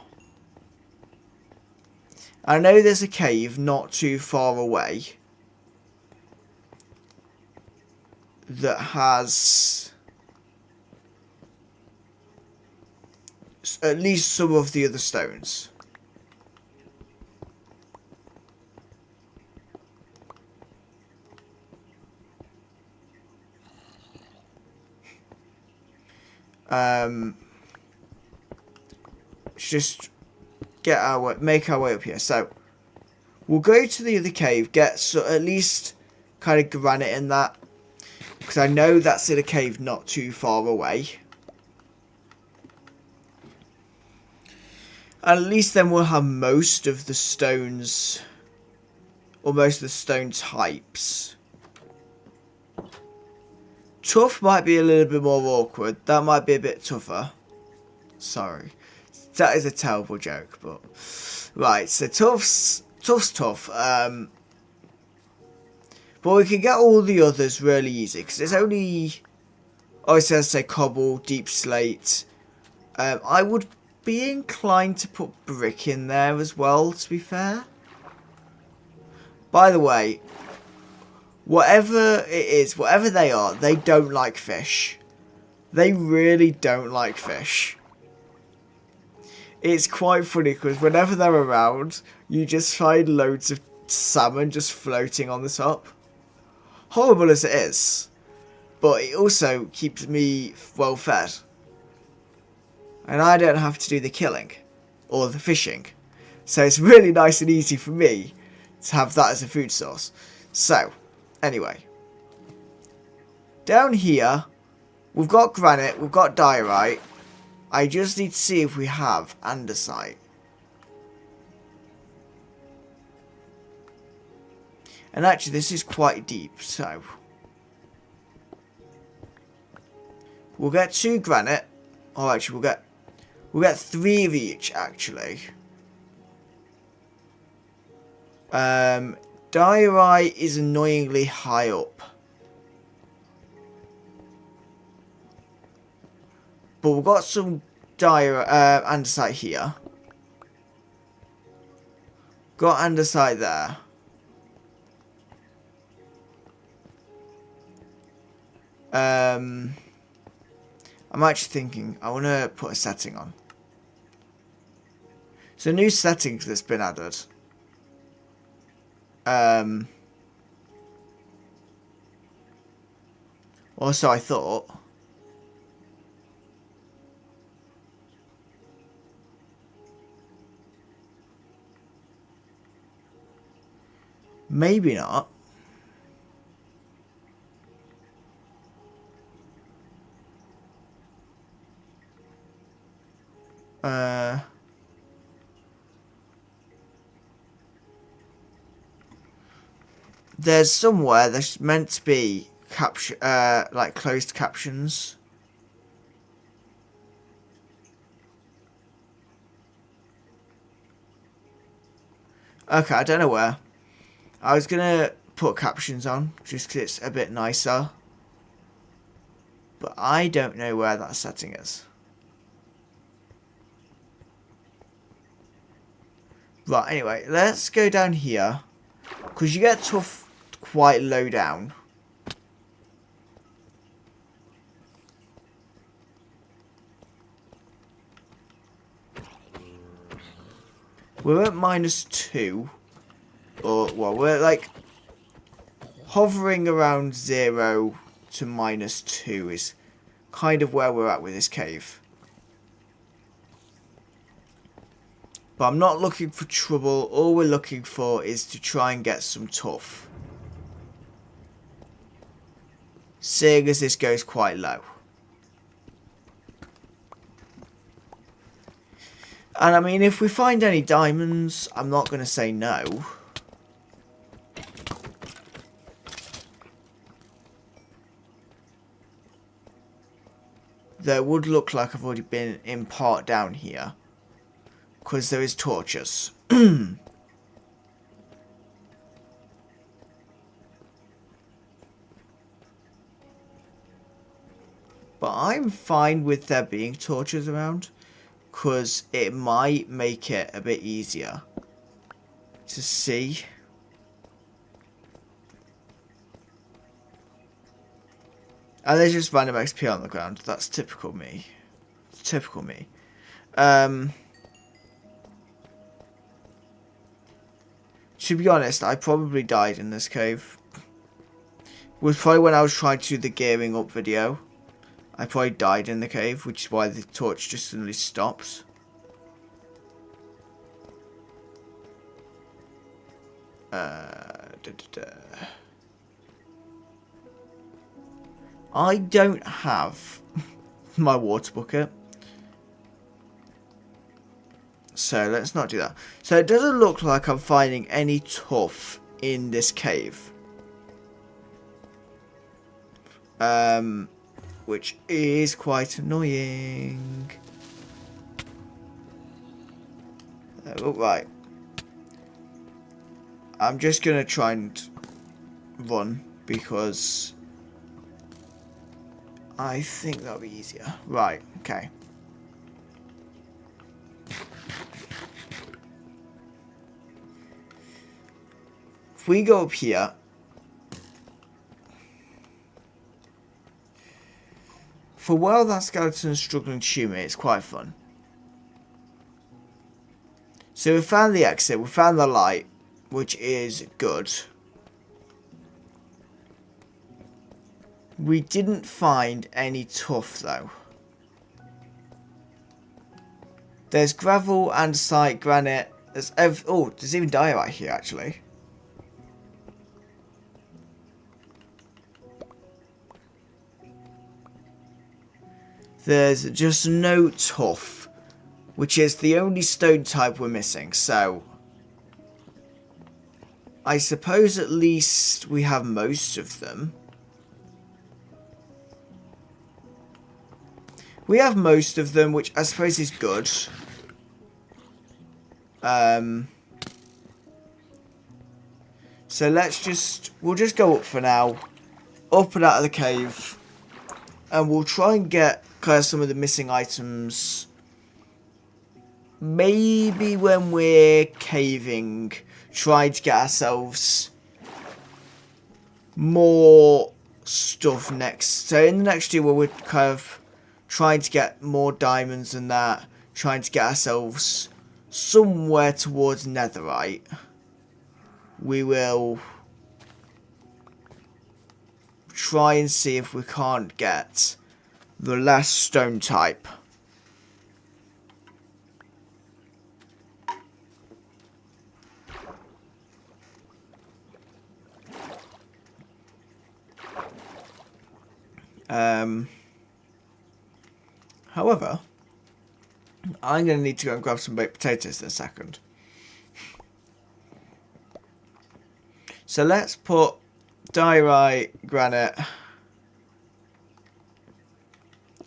I know there's a cave not too far away that has at least some of the other stones. Just make our way up here. So we'll go to the other cave, get at least kind of granite in that. Because I know that's in a cave not too far away. And at least then we'll have most of the stones. Or most of the stone types. Tough might be a little bit more awkward. That might be a bit tougher. Sorry. That is a terrible joke, but... Right, so tough's tough. But we can get all the others really easy, because it's only, obviously I'd say cobble, deep slate. I would be inclined to put brick in there as well, to be fair. By the way, whatever it is, whatever they are, they don't like fish. They really don't like fish. It's quite funny, because whenever they're around, you just find loads of salmon just floating on the top. Horrible as it is, but it also keeps me well fed. And I don't have to do the killing or the fishing. So it's really nice and easy for me to have that as a food source. So, anyway. Down here, We've got granite, we've got diorite. I just need to see if we have andesite. And actually, this is quite deep, so we'll get 2 granite. Oh, actually, we'll get 3 of each. Actually, diorite is annoyingly high up, but we've got some andesite here. Got andesite there. I'm actually thinking I want to put a setting on. So new settings that's been added. Also, I thought maybe not. There's somewhere there's meant to be like closed captions. Okay, I don't know where. I was gonna put captions on just because it's a bit nicer, but I don't know where that setting is. Right, anyway, let's go down here, because you get tough quite low down. We're at -2, or, well, we're like hovering around 0 to -2 is kind of where we're at with this cave. But I'm not looking for trouble. All we're looking for is to try and get some tuff. Seeing as this goes quite low. And I mean, if we find any diamonds, I'm not going to say no. There would look like I've already been in part down here. Because there is torches. But I'm fine with there being torches around. Because it might make it a bit easier to see. And there's just random XP on the ground. That's typical me. Typical me. To be honest, I probably died in this cave. It was probably when I was trying to do the gearing up video. I probably died in the cave, which is why the torch just suddenly stops. I don't have my water bucket. So let's not do that. So it doesn't look like I'm finding any tuff in this cave. Which is quite annoying. Oh, right. I'm just going to try and run because I think that'll be easier. Right, okay. If we go up here, for a while that skeleton is struggling to shoot me, it's quite fun. So we found the exit, we found the light, which is good. We didn't find any tuff though. There's gravel, andesite, granite. There's even diorite here actually. There's just no tough, which is the only stone type we're missing, so I suppose at least we have most of them. We have most of them, which I suppose is good. So we'll just go up for now. Up and out of the cave. And we'll try and get kind of some of the missing items. Maybe when we're caving, trying to get ourselves more stuff next. So in the next year where we're kind of trying to get more diamonds and that, trying to get ourselves somewhere towards netherite, we will try and see if we can't get the last stone type. However, I'm going to need to go and grab some baked potatoes in a second. So let's put diorite, granite,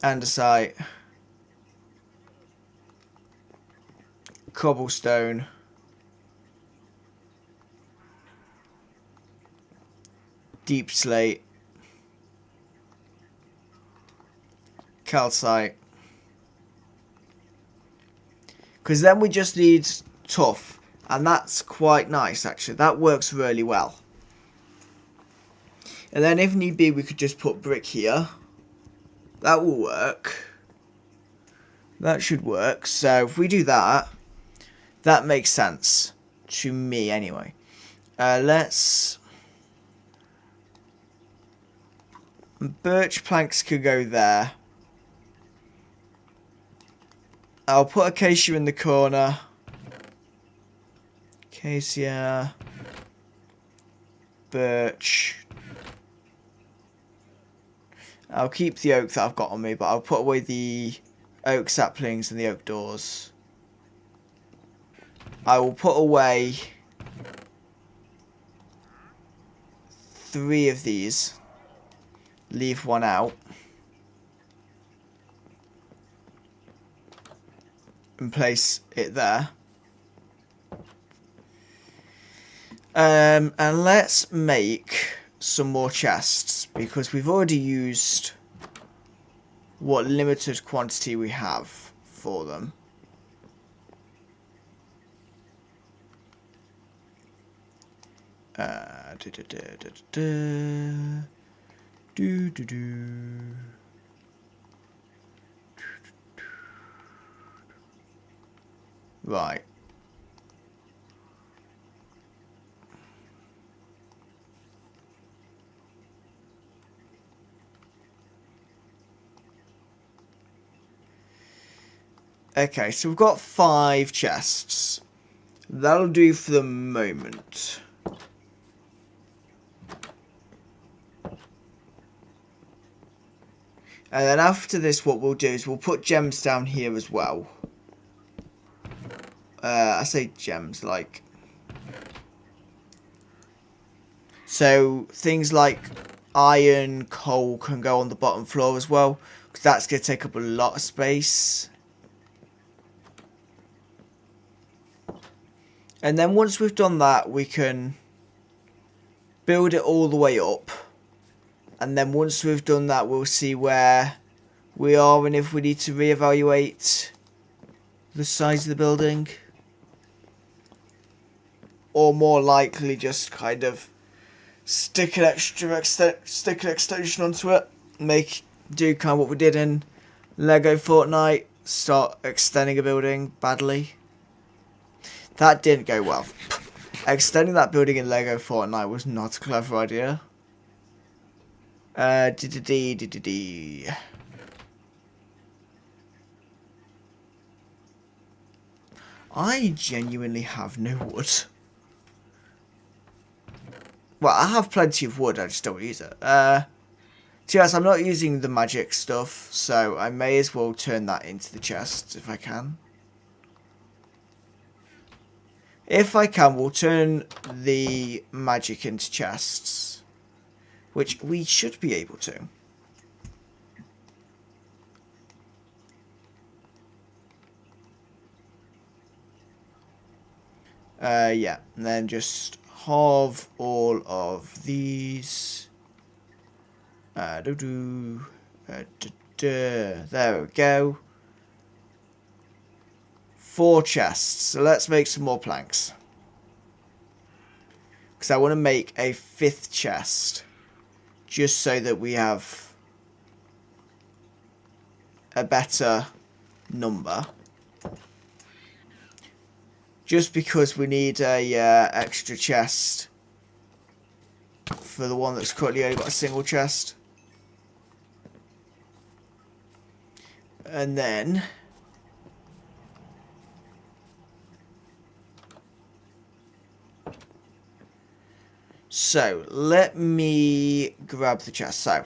andesite, cobblestone, deep slate, calcite, because then we just need tough, and that's quite nice actually. That works really well. And then if need be, we could just put brick here. That will work. That should work. So if we do that, that makes sense to me anyway. Let's... birch planks could go there. I'll put acacia in the corner. Acacia. Birch. I'll keep the oak that I've got on me, but I'll put away the oak saplings and the oak doors. I will put away 3 of these. Leave 1 out. And place it there. And let's make some more chests, because we've already used what limited quantity we have for them. Right. Okay, so we've got 5 chests. That'll do for the moment. And then after this, what we'll do is we'll put gems down here as well. I say gems, like... so, things like iron, coal can go on the bottom floor as well, because that's going to take up a lot of space. And then once we've done that, we can build it all the way up. And then once we've done that, we'll see where we are and if we need to reevaluate the size of the building. Or more likely just kind of stick an extension onto it. Do kind of what we did in Lego Fortnite. Start extending a building badly. That didn't go well. Extending that building in Lego Fortnite was not a clever idea. I genuinely have no wood. Well, I have plenty of wood, I just don't use it. Yes, I'm not using the magic stuff, so I may as well turn that into the chest if I can. If I can, we'll turn the magic into chests, which we should be able to. Yeah, and then just halve all of these. There we go. 4 chests. So let's make some more planks. Because I want to make a 5th chest. Just so that we have a better number. Just because we need a extra chest for the one that's currently only got a single chest. And then so let me grab the chest. So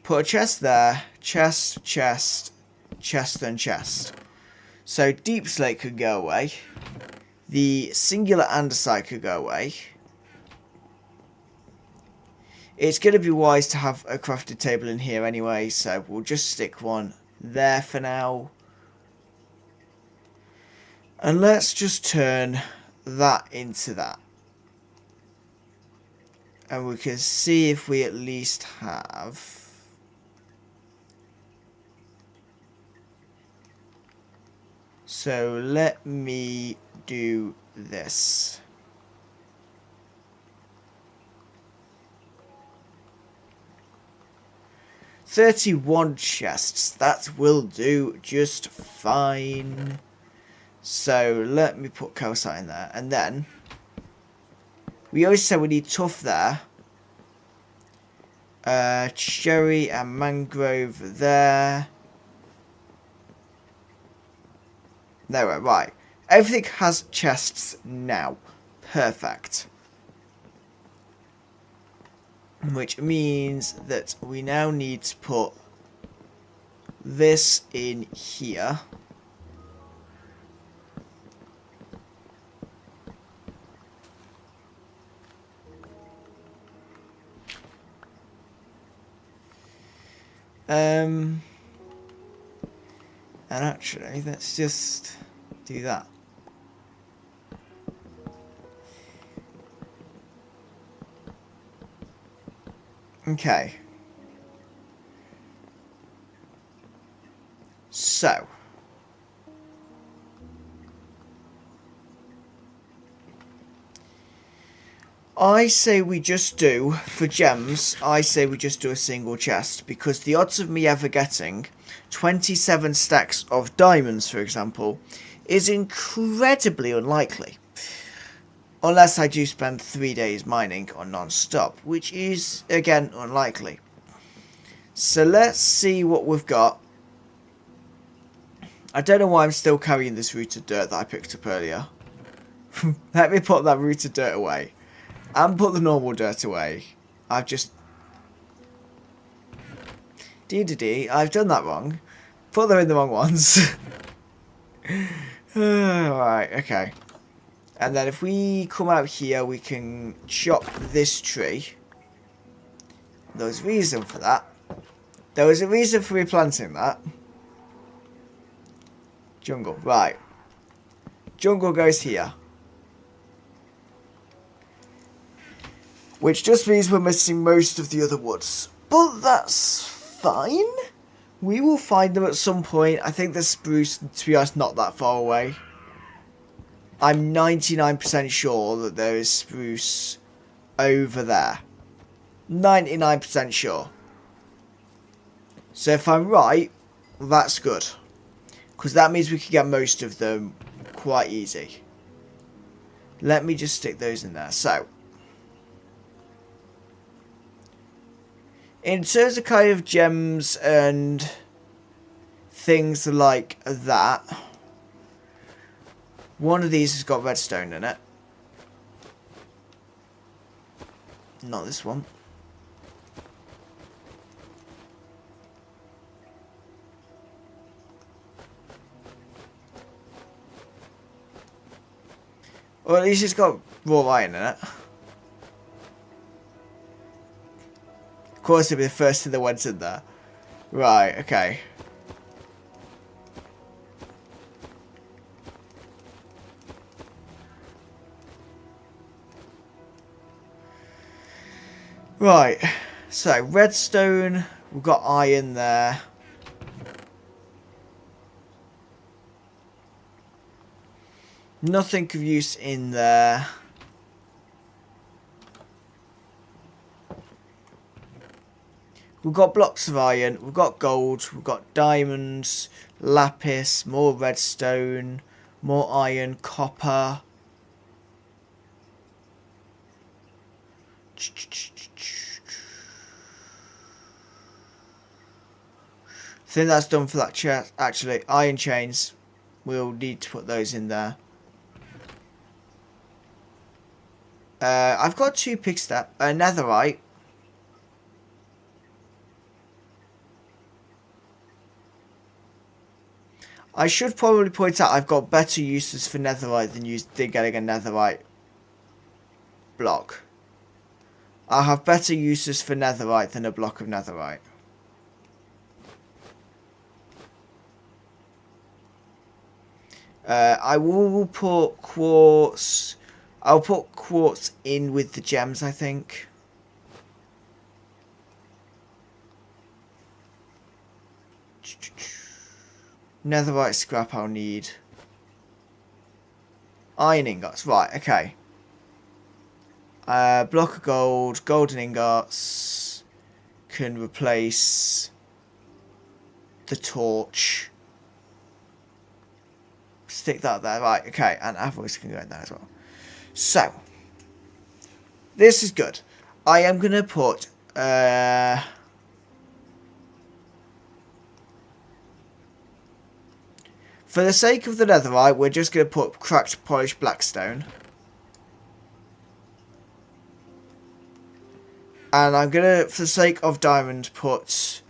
put a chest there, chest, chest, chest, and chest. So deep slate could go away. The singular andesite could go away. It's going to be wise to have a crafted table in here anyway, so we'll just stick one there for now. And let's just turn that into that. And we can see if we at least have... So let me do this. "31 chests. That will do just fine." So let me put calcite in there. And then we always said we need tough there. Cherry and mangrove there. There we are. Right. Everything has chests now. Perfect. Which means that we now need to put this in here. And actually, let's just do that. Okay. So. I say we just do, for gems, I say we just do a single chest, because the odds of me ever getting 27 stacks of diamonds, for example, is incredibly unlikely. Unless I do spend 3 days mining on non-stop, which is, again, unlikely. So let's see what we've got. I don't know why I'm still carrying this rooted dirt that I picked up earlier. Let me put that rooted dirt away. And put the normal dirt away. I've just... I've done that wrong. Put them in the wrong ones. Alright, okay. And then if we come out here, we can chop this tree. There's a reason for that. There was a reason for replanting that. Jungle, right. Jungle goes here. Which just means we're missing most of the other woods. But that's fine. We will find them at some point. I think the spruce, to be honest, not that far away. I'm 99% sure that there is spruce over there. 99% sure. So if I'm right, that's good. Because that means we can get most of them quite easy. Let me just stick those in there. So. In terms of kind of gems and things like that, one of these has got redstone in it. Not this one. Or at least it's got raw iron in it. Of course, it'll be the first thing that went in there. Right, okay. Right, so redstone, we've got iron there. Nothing of use in there. We've got blocks of iron, we've got gold, we've got diamonds, lapis, more redstone, more iron, copper. I think that's done for that chest. Actually, iron chains, we'll need to put those in there. I've got 2 pickstep, netherite. I should probably point out I've got better uses for netherite than getting a netherite block. I have better uses for netherite than a block of netherite. I will put quartz. I'll put quartz in with the gems, I think. Netherite scrap I'll need. Iron ingots, right, okay. Block of gold, golden ingots can replace the torch. Stick that there, right, okay, and alloys can go in there as well. So, this is good. I am going to put, for the sake of the netherite, we're just going to put cracked polished blackstone. And I'm going to, for the sake of diamond, put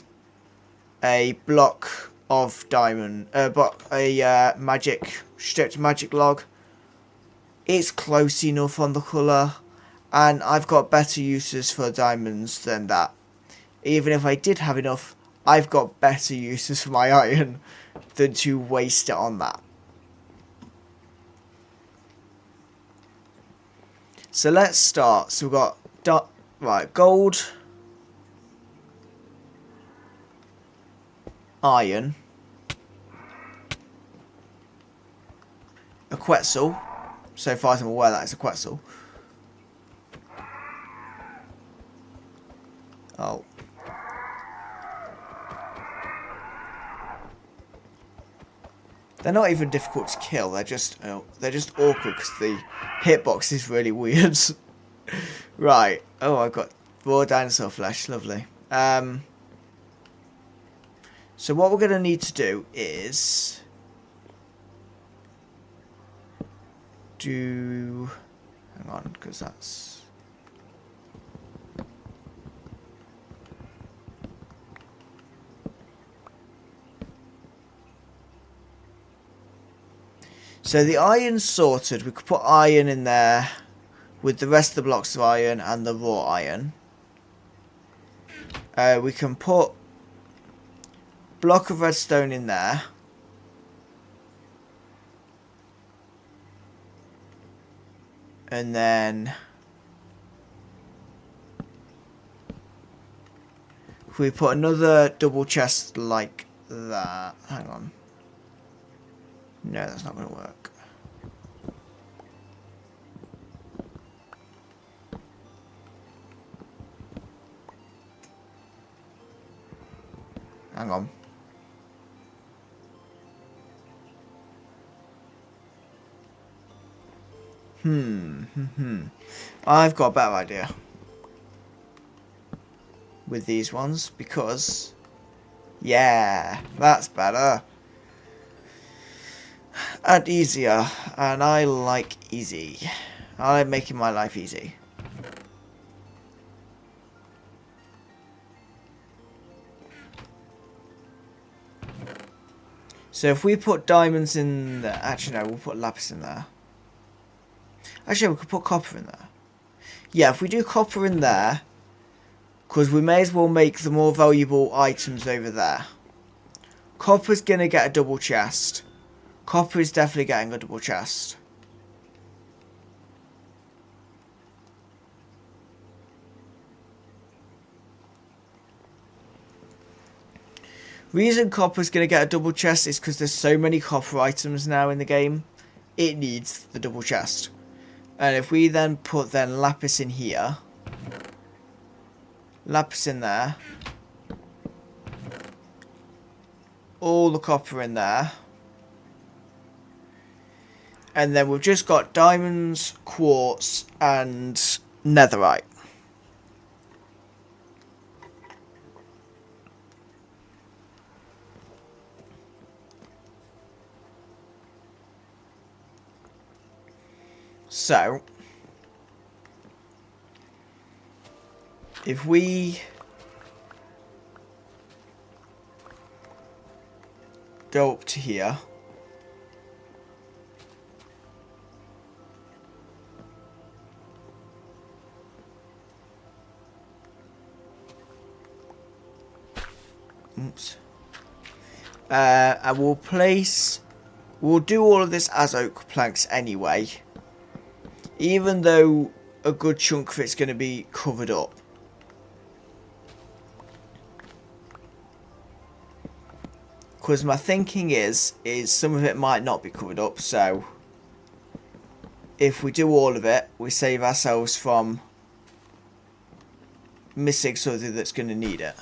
a block of diamond, stripped magic log. It's close enough on the colour, and I've got better uses for diamonds than that. Even if I did have enough, I've got better uses for my iron than to waste it on that. So let's start. So we've got gold, iron, a quetzal. So far as I'm aware, that is a quetzal. Oh. They're not even difficult to kill. They're just awkward because the hitbox is really weird. Right. Oh, I've got raw dinosaur flesh. Lovely. So what we're going to need to do is hang on, because that's so the iron's sorted. We could put iron in there with the rest of the blocks of iron and the raw iron. We can put block of redstone in there. And then if we put another double chest like that. Hang on. No, that's not going to work. Hang on. I've got a better idea with these ones because, yeah, that's better and easier, and I like easy. I like making my life easy. So if we put diamonds in there, actually no, we'll put lapis in there. Actually, we could put copper in there. Yeah, if we do copper in there, because we may as well make the more valuable items over there. Copper's going to get a double chest. Copper is definitely getting a double chest. Reason copper's going to get a double chest is because there's so many copper items now in the game. It needs the double chest. And if we then put lapis in here. Lapis in there. All the copper in there. And then we've just got diamonds, quartz, and netherite. So, if we go up to here, oops, and we'll do all of this as oak planks anyway. Even though a good chunk of it's going to be covered up. Because my thinking is some of it might not be covered up, so if we do all of it, we save ourselves from missing something that's going to need it.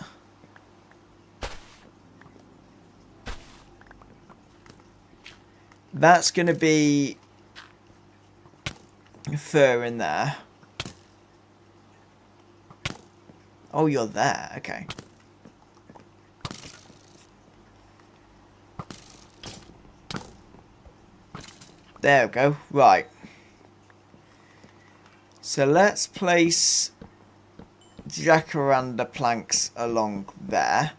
That's going to be fur in there. Oh, you're there. Okay. There we go. Right. So let's place jacaranda planks along there.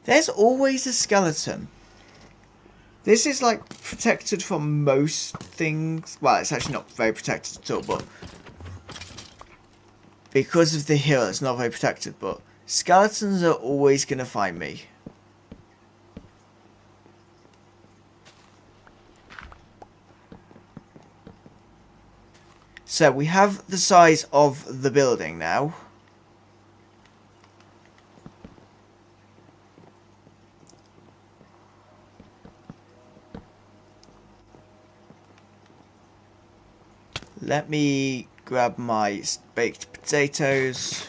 There's always a skeleton. This is like protected from most things. Well, it's actually not very protected at all, but because of the hill, it's not very protected. But skeletons are always going to find me. So we have the size of the building now. Let me grab my baked potatoes.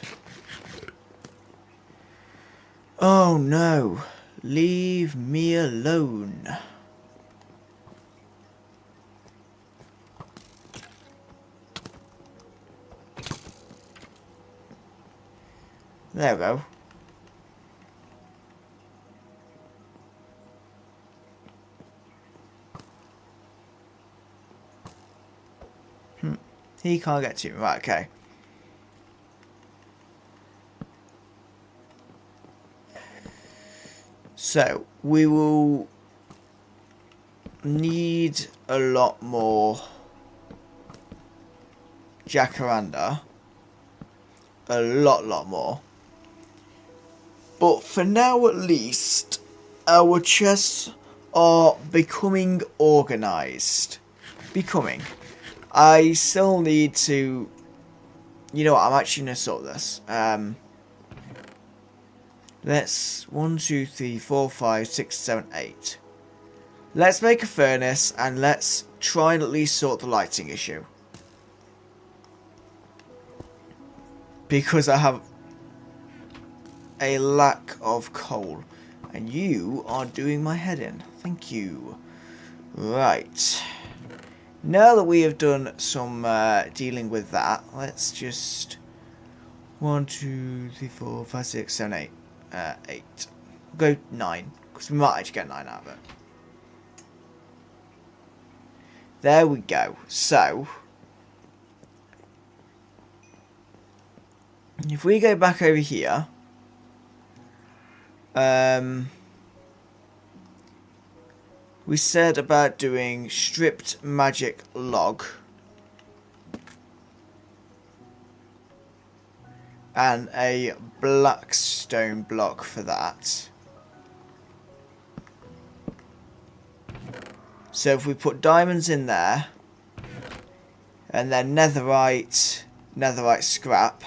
Oh no, leave me alone. There we go. He can't get to me. Right, okay. So, we will need a lot more jacaranda. A lot more. But for now at least, our chests are becoming organised. I still need to... You know what, I'm actually going to sort this. Let's... 1, 2, 3, 4, 5, 6, 7, 8. Let's make a furnace and let's try and at least sort the lighting issue. Because I have a lack of coal. And you are doing my head in. Thank you. Right. Now that we have done some dealing with that, let's just 1, 2, 3, 4, 5, 6, 7, 8. 8. We'll go 9, because we might actually get 9 out of it. There we go. So, if we go back over here, We said about doing stripped magic log. And a black stone block for that. So if we put diamonds in there, and then netherite scrap,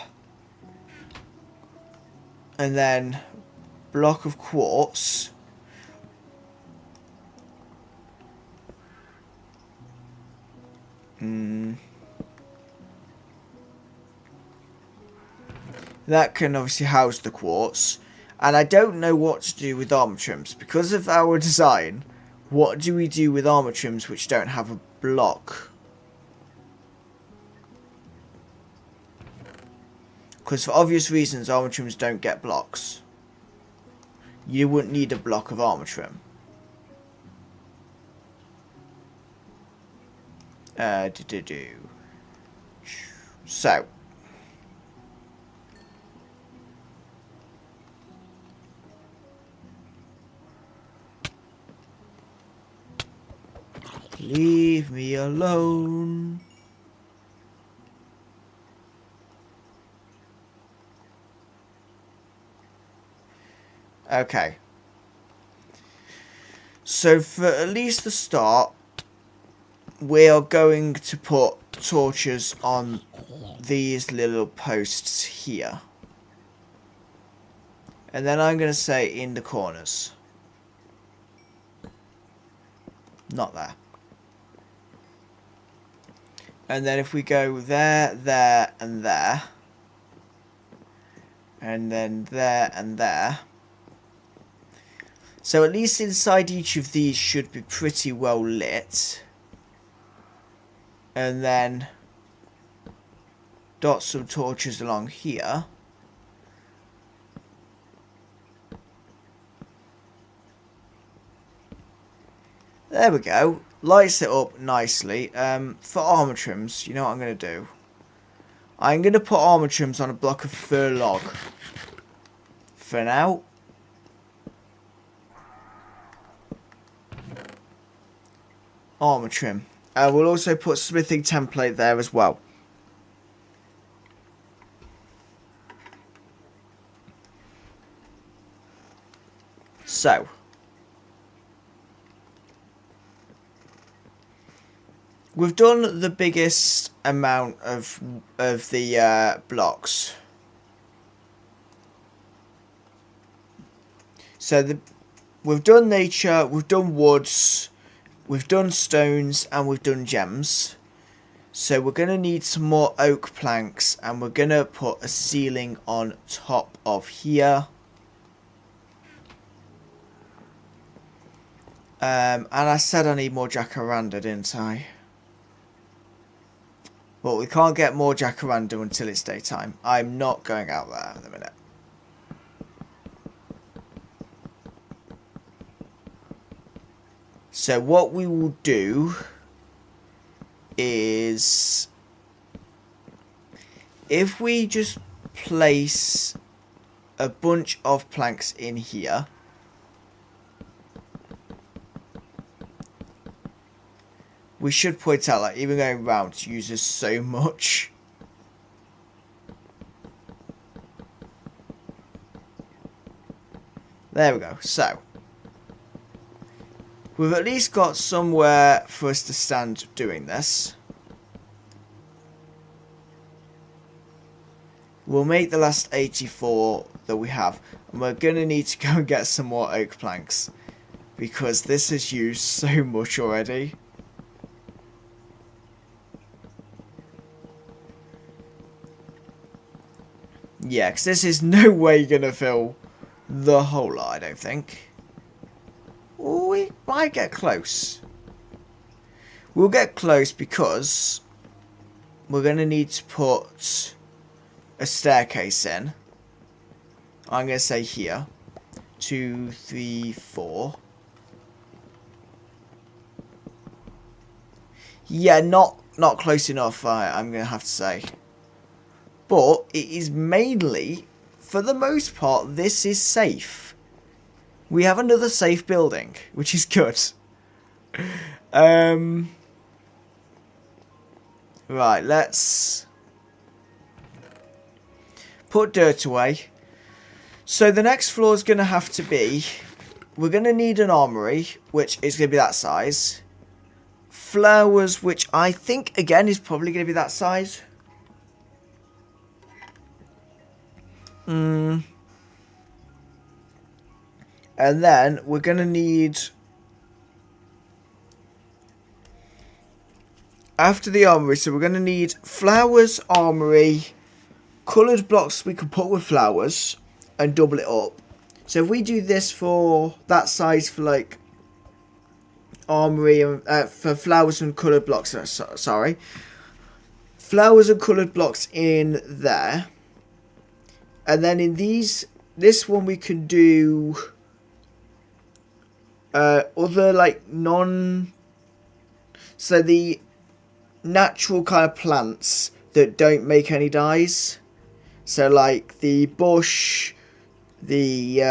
and then block of quartz, that can obviously house the quartz. And I don't know what to do with armor trims. Because of our design, what do we do with armor trims which don't have a block? Because for obvious reasons, armor trims don't get blocks. You wouldn't need a block of armor trim. So. Leave me alone. Okay. So for at least the start, we are going to put torches on these little posts here. And then I'm going to say in the corners. Not there. And then if we go there, there, and there. And then there and there. So at least inside each of these should be pretty well lit. And then dot some torches along here. There we go. Lights it up nicely. For armor trims, you know what I'm going to do? I'm going to put armor trims on a block of fir log. For now. Armor trim. We'll also put smithing template there as well. So. We've done the biggest amount of the blocks. So we've done nature, we've done woods, we've done stones, and we've done gems. So we're going to need some more oak planks, and we're going to put a ceiling on top of here. And I said I need more jacaranda, didn't I? But we can't get more jacaranda until it's daytime. I'm not going out there at the minute. So what we will do is, if we just place a bunch of planks in here, we should point out, like, even going round uses so much. There we go. So, we've at least got somewhere for us to stand doing this. We'll make the last 84 that we have. And we're going to need to go and get some more oak planks. Because this has used so much already. Yeah, because this is no way going to fill the whole lot, I don't think. Ooh, we might get close. We'll get close because we're going to need to put a staircase in. I'm going to say here. 2, 3, 4. Yeah, not close enough, I'm going to have to say. But it is mainly, for the most part, this is safe. We have another safe building, which is good. Right, let's put dirt away. So the next floor is going to have to be... We're going to need an armory, which is going to be that size. Flowers, which I think, again, is probably going to be that size. And then we're going to need... After the armory, so we're going to need flowers, armory, coloured blocks we can put with flowers, and double it up. So if we do this for that size for like armory and for flowers and coloured blocks, sorry, flowers and coloured blocks in there, and then in this one we can do other like so the natural kind of plants that don't make any dyes. So like the bush, the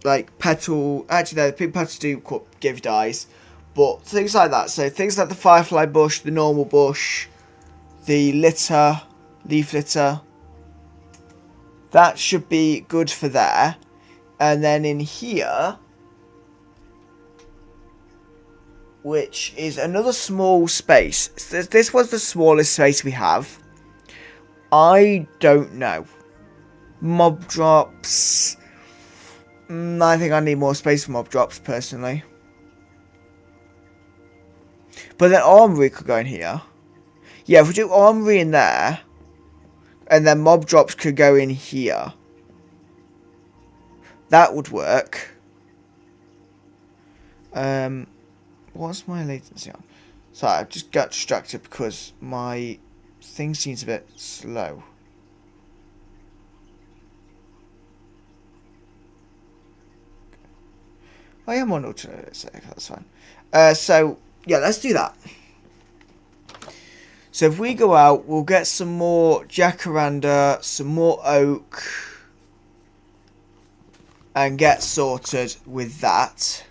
like petal. Actually, no, the pink petals do give dyes, but things like that. So things like the firefly bush, the normal bush, the litter, leaf litter. That should be good for there. And then in here, which is another small space. This was the smallest space we have. I don't know. Mob drops. I think I need more space for mob drops, personally. But then armory could go in here. Yeah, if we do armory in there, and then mob drops could go in here, that would work. What's my latency on? Sorry, I just got distracted because my thing seems a bit slow. I am on auto, so that's fine. So, yeah, let's do that. So if we go out, we'll get some more jacaranda, some more oak, and get sorted with that.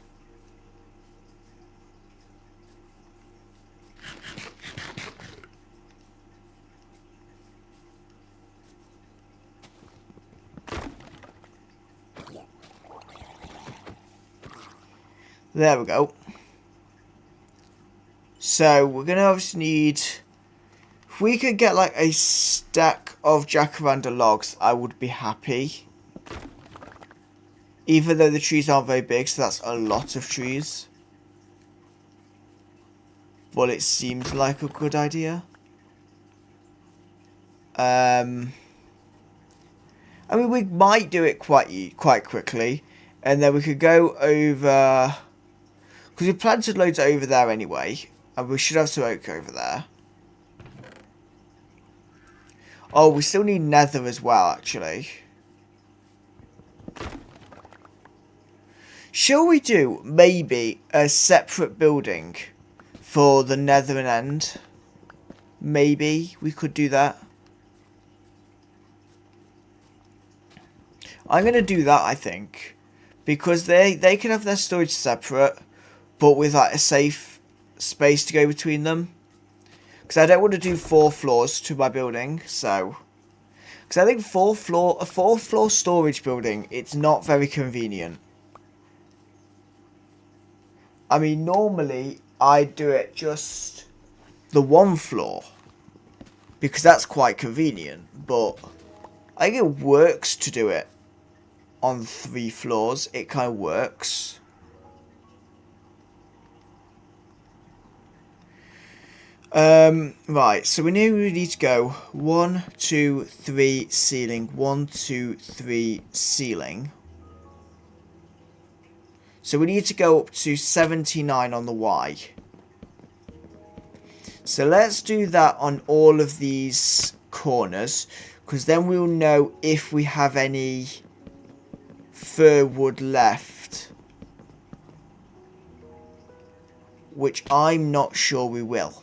There we go. So we're going to obviously need... If we could get like a stack of jacaranda logs, I would be happy. Even though the trees aren't very big, so that's a lot of trees. But it seems like a good idea. I mean, we might do it quite quickly. And then we could go over... Because we planted loads over there anyway. And we should have some oak over there. Oh, we still need nether as well, actually. Shall we do, maybe, a separate building for the nether end? Maybe we could do that. I'm going to do that, I think. Because they can have their storage separate, but with like a safe space to go between them. Because I don't want to do 4 floors to my building, so... Because I think a 4th-floor storage building, it's not very convenient. I mean, normally, I do it just the 1 floor. Because that's quite convenient, but I think it works to do it on 3 floors. It kind of works. Right, so we know we need to go 1, 2, 3 ceiling, 1, 2, 3 ceiling. So we need to go up to 79 on the Y. So let's do that on all of these corners, because then we'll know if we have any fir wood left. Which I'm not sure we will.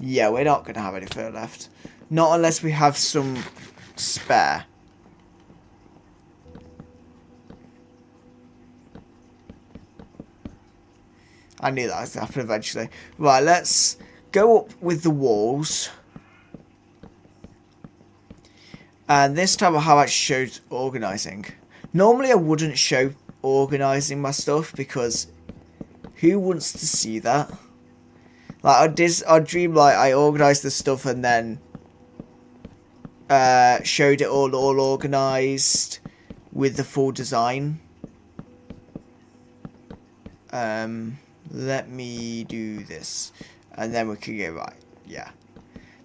Yeah, we're not going to have any fur left. Not unless we have some spare. I knew that was going to happen eventually. Right, let's go up with the walls. And this time I have actually showed organising. Normally I wouldn't show organising my stuff because who wants to see that? Like I dream like I organised the stuff and then showed it all organised with the full design. Let me do this and then we can go right. Yeah,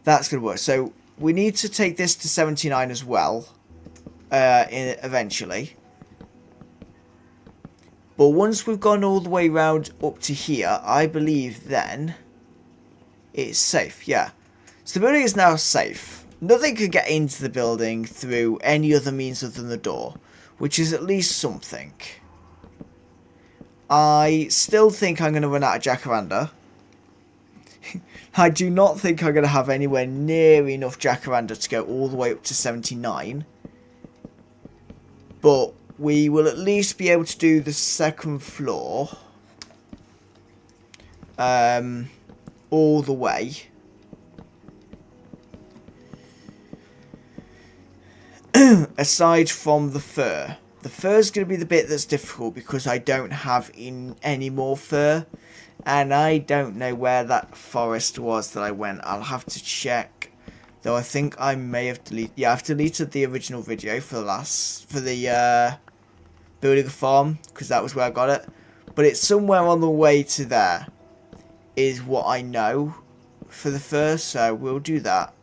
that's gonna work. So we need to take this to 79 as well eventually. But once we've gone all the way round up to here, I believe then it's safe. Yeah, so the building is now safe. Nothing can get into the building through any other means other than the door, which is at least something. I still think I'm going to run out of jacaranda. I do not think I'm going to have anywhere near enough jacaranda to go all the way up to 79. But we will at least be able to do the second floor. All the way. Aside from the fur. The fur is going to be the bit that's difficult because I don't have any more fur. And I don't know where that forest was that I went. I'll have to check. Though I think I may have deleted... Yeah, I've deleted the original video for the building a farm. Because that was where I got it. But it's somewhere on the way to there. Is what I know for the fur. So we'll do that.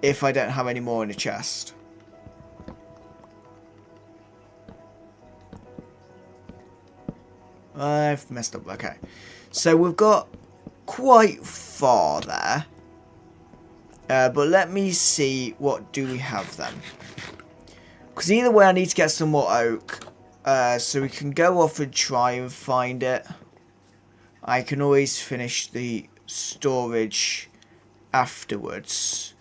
If I don't have any more in the chest. I've messed up. Okay. So we've got quite far there. But let me see what do we have then. Because either way I need to get some more oak. So we can go off and try and find it. I can always finish the storage afterwards.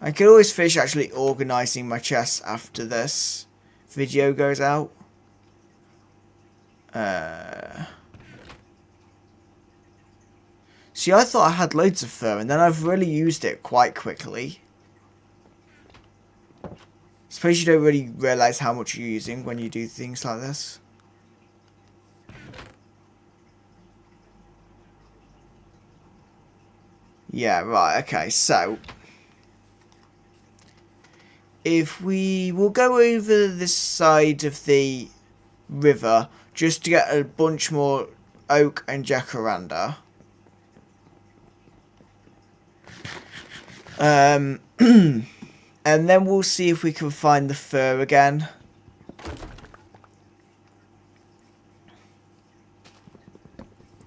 I could always finish actually organising my chests after this video goes out. See, I thought I had loads of fur, and then I've really used it quite quickly. Suppose you don't really realise how much you're using when you do things like this. Yeah, right, okay, so... if we will go over this side of the river just to get a bunch more oak and jacaranda. And then we'll see if we can find the fur again.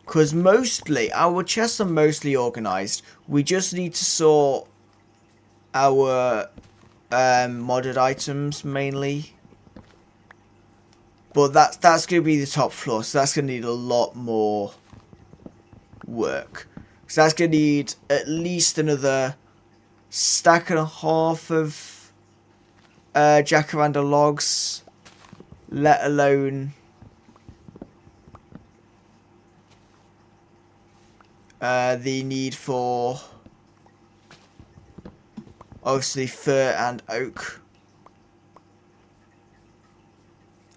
Because mostly, our chests are mostly organised. We just need to sort our modded items mainly. But that's going to be the top floor, so that's going to need a lot more work. So that's going to need at least another stack and a half of jacaranda logs, let alone the need for obviously fir and oak.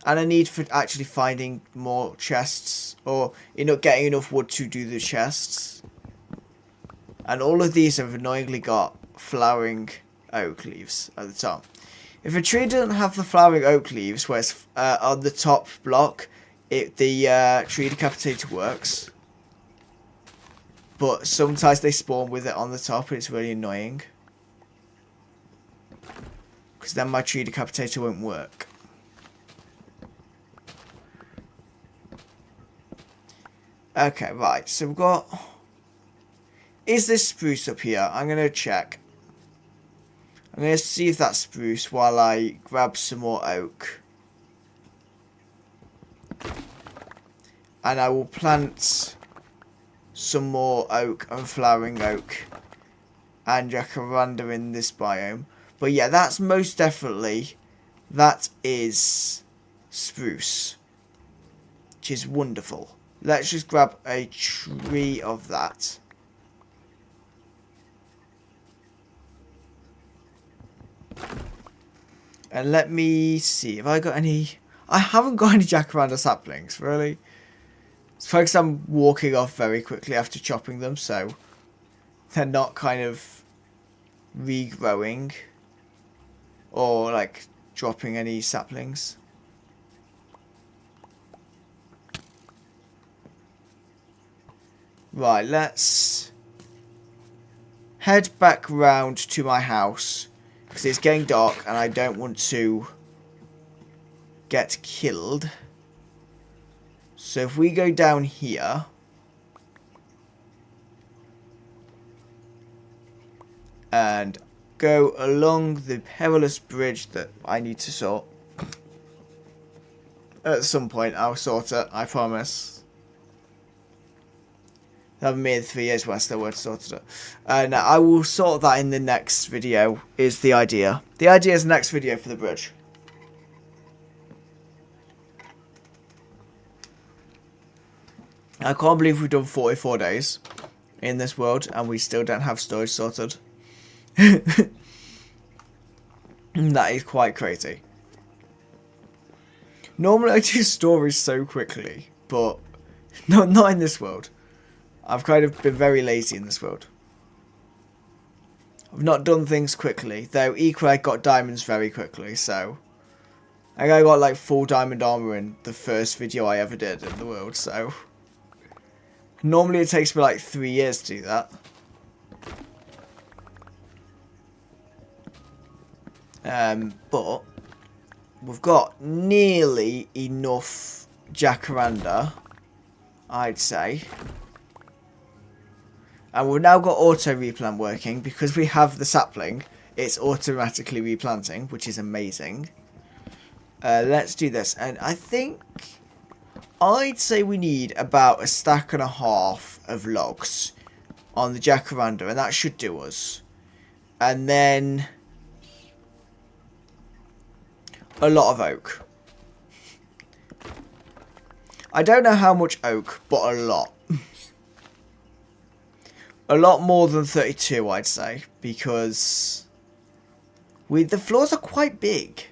And a need for actually finding more chests, or getting enough wood to do the chests. And all of these have annoyingly got flowering oak leaves at the top. If a tree doesn't have the flowering oak leaves, where it's on the top block, the tree decapitator works. But sometimes they spawn with it on the top, and it's really annoying. Because then my tree decapitator won't work. Okay, right, so we've got... is this spruce up here? I'm going to check. I'm going to see if that's spruce while I grab some more oak. And I will plant some more oak and flowering oak and jacaranda in this biome. But yeah, that's most definitely, that is spruce, which is wonderful. Let's just grab a tree of that. And let me see, have I got any... I haven't got any jacaranda saplings, really. It's because I'm walking off very quickly after chopping them, so they're not kind of regrowing or like dropping any saplings. Right, let's head back round to my house because it's getting dark and I don't want to get killed. So if we go down here, and go along the perilous bridge that I need to sort. At some point I'll sort it, I promise. That'll be me 3 years where I still would have sorted it. And I will sort that in the next video, is the idea. The idea is the next video for the bridge. I can't believe we've done 44 days in this world and we still don't have storage sorted. That is quite crazy. Normally I do stories so quickly, but not in this world. I've kind of been very lazy in this world. I've not done things quickly, though equally I got diamonds very quickly, so... I got like full diamond armor in the first video I ever did in the world, so... Normally it takes me like 3 years to do that. But we've got nearly enough jacaranda, I'd say. And we've now got auto replant working because we have the sapling. It's automatically replanting, which is amazing. Let's do this. And I think I'd say we need about 1.5 stacks of logs on the jacaranda, and that should do us. And then a lot of oak. I don't know how much oak, but a lot. A lot more than 32, I'd say, because the floors are quite big.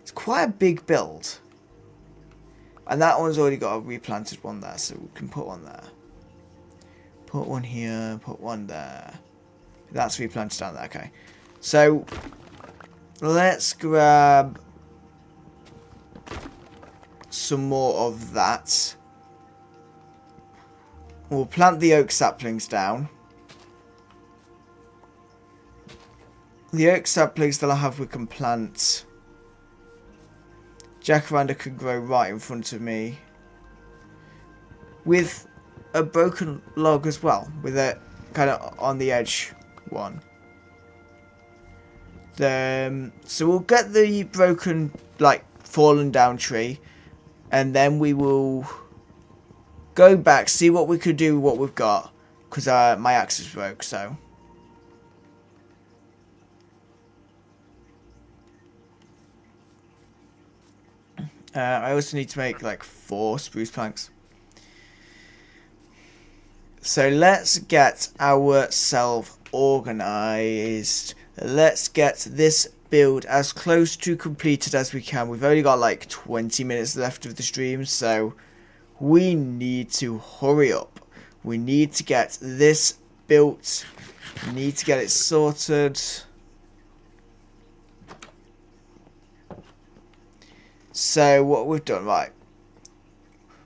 It's quite a big build. And that one's already got a replanted one there, so we can put one there. Put one here, put one there. That's replanted down there, okay. So, let's grab some more of that. We'll plant the oak saplings down. The oak saplings that I have, we can plant. Jacaranda can grow right in front of me. With a broken log as well. With it kind of on the edge one. So we'll get the broken, like, fallen down tree. And then we will go back, see what we could do with what we've got. Because my axe is broke, so. I also need to make like 4 spruce planks. So let's get ourselves organized. Let's get this build as close to completed as we can. We've only got like 20 minutes left of the stream, so we need to hurry up. We need to get this built. We need to get it sorted. So what we've done, right.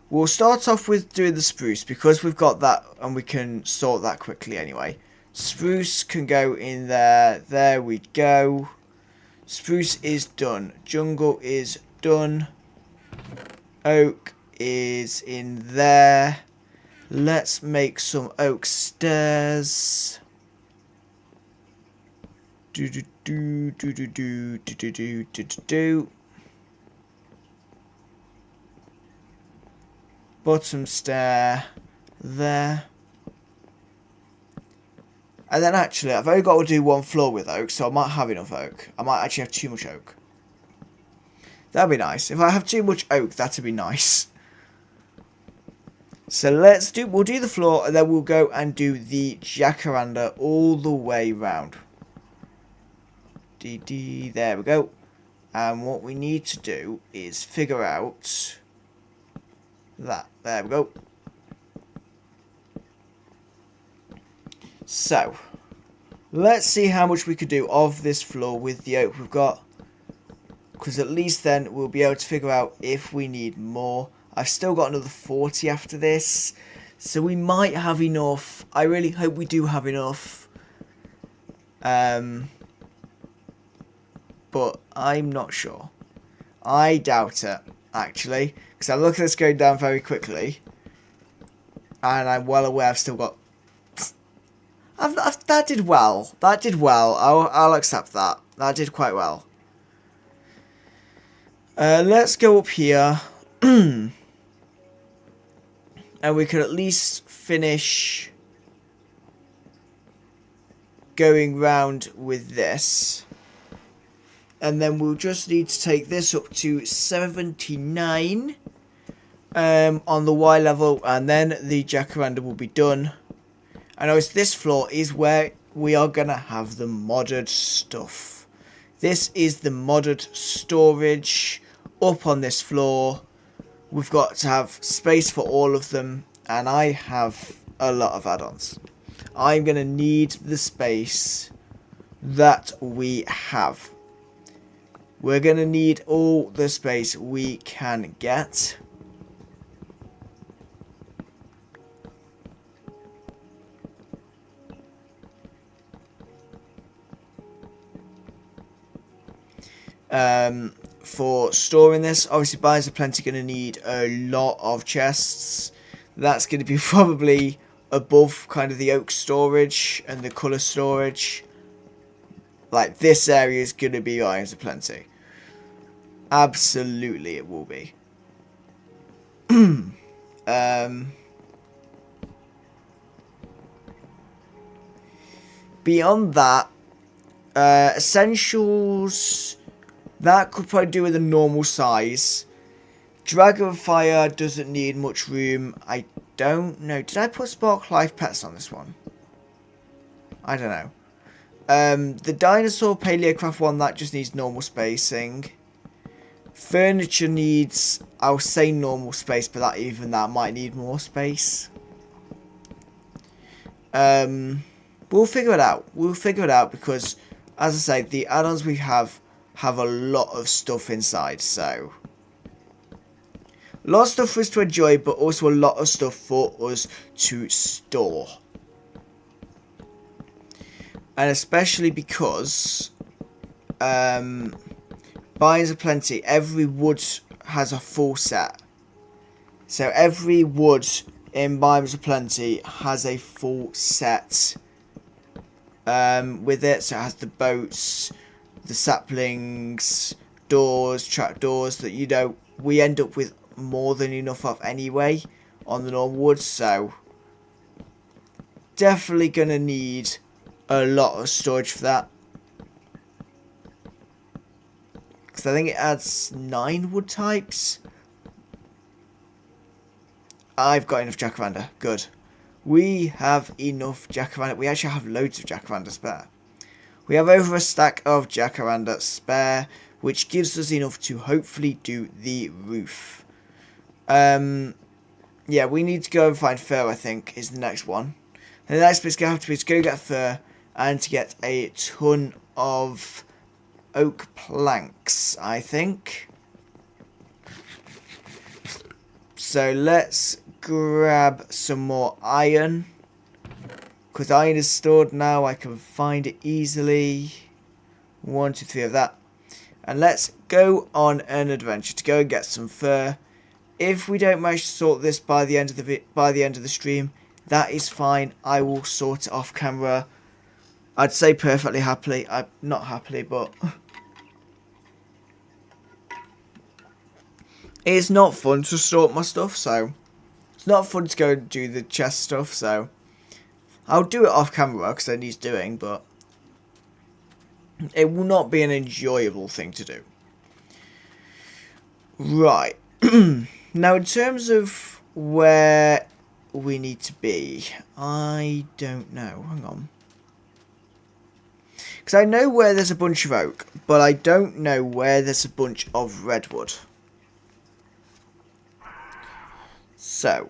We'll start off with doing the spruce because we've got that and we can sort that quickly anyway. Spruce can go in there. There we go. Spruce is done. Jungle is done. Oak is in there. Let's make some oak stairs. Do do do do do do do do do do do. bottom stair there. And then actually, I've only got to do one floor with oak, so I might have enough oak. I might actually have too much oak. That'd be nice. If I have too much oak, that'd be nice. So we'll do the floor, and then we'll go and do the jacaranda all the way round. There we go. And what we need to do is figure out that. There we go. So, let's see how much we could do of this floor with the oak we've got. Because at least then we'll be able to figure out if we need more. I've still got another 40 after this. So we might have enough. I really hope we do have enough. But I'm not sure. I doubt it, actually. Because I look at this going down very quickly. And I'm well aware I've still got... that did well. That did well. I'll accept that. That did quite well. Let's go up here. And we could at least finish going round with this. And then we'll just need to take this up to 79 on the Y level. And then the jacaranda will be done. I notice this floor is where we are going to have the modded stuff. This is the modded storage up on this floor. We've got to have space for all of them. And I have a lot of add-ons. I'm going to need the space that we have. We're going to need all the space we can get. For storing this, obviously buyers are plenty going to need a lot of chests. That's going to be probably above kind of the oak storage and the colour storage. Like this area is going to be buyers are plenty. Absolutely it will be. Beyond that, essentials, that could probably do with a normal size. Dragonfire doesn't need much room. I don't know. Did I put Spark Life Pets on this one? I don't know. The Dinosaur Paleocraft one, that just needs normal spacing. Furniture needs, I'll say normal space, but that might need more space. We'll figure it out. We'll figure it out because, as I say, the add-ons we have a lot of stuff inside, so... A lot of stuff for us to enjoy, but also a lot of stuff for us to store. And especially because buyers are plenty. Every wood has a full set. So every wood in Buyers are Plenty has a full set with it. So it has the boats, the saplings, doors, trapdoors that, you know, we end up with more than enough of anyway on the normal wood. So definitely going to need a lot of storage for that. Because I think it adds 9 wood types. I've got enough jacaranda. Good. We have enough jacaranda. We actually have loads of jacaranda spare. We have over a stack of jacaranda spare, which gives us enough to hopefully do the roof. Yeah, we need to go and find fur, I think, is the next one. And the next bit's going to have to be to go get fur and to get a ton of oak planks, I think. So let's grab some more iron. Because iron is stored now, I can find it easily. 1, 2, 3 of that. And let's go on an adventure to go and get some fur. If we don't manage to sort this by the end of the stream, that is fine. I will sort it off camera. I'd say perfectly happily. I'm not happily, but it's not fun to sort my stuff, so It's not fun to go and do the chest stuff, so I'll do it off camera because it needs doing, but it will not be an enjoyable thing to do. Right. Now, in terms of where we need to be, I don't know. Hang on. Because I know where there's a bunch of oak, but I don't know where there's a bunch of redwood. So.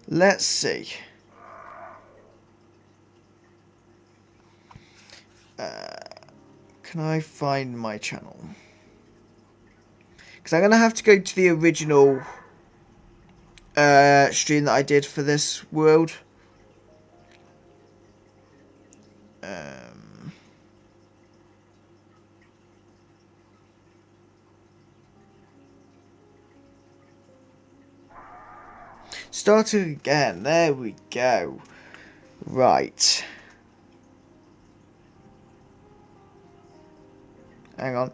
Let's see. Can I find my channel? Because I'm going to have to go to the original stream that I did for this world. Starting again. There we go. Right. Hang on.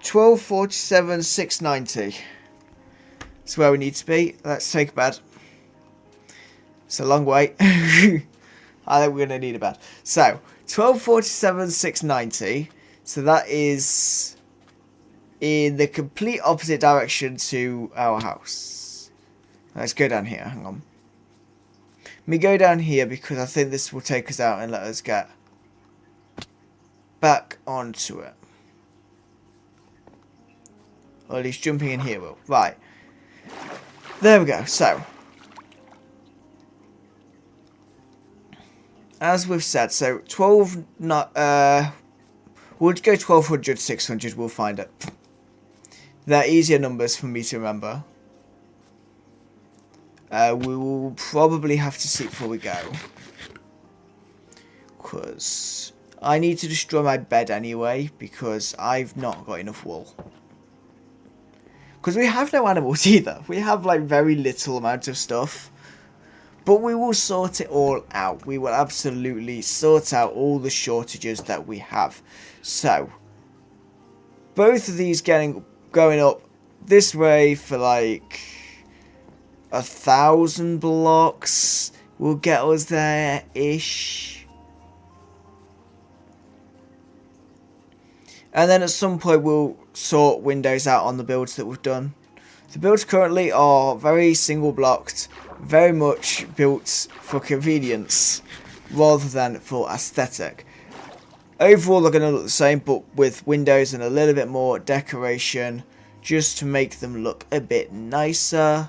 1247 690. That's where we need to be. Let's take a bed. It's a long way. I think we're going to need a bed. So, 1247 690. So that is in the complete opposite direction to our house. Let's go down here. Hang on. Let me go down here because I think this will take us out and let us get back onto it. Or at least jumping in here will. Right. There we go. So, as we've said, so 12, we'll go 1200, 600, we'll find it. They're easier numbers for me to remember. We will probably have to see before we go. Because I need to destroy my bed anyway, because I've not got enough wool. Because we have no animals either. We have like very little amount of stuff. But we will sort it all out. We will absolutely sort out all the shortages that we have. So, both of these going up this way for like 1,000 blocks will get us there-ish. And then at some point we'll sort windows out on the builds that we've done. The builds currently are very single blocked, very much built for convenience rather than for aesthetic. Overall they're going to look the same, but with windows and a little bit more decoration just to make them look a bit nicer.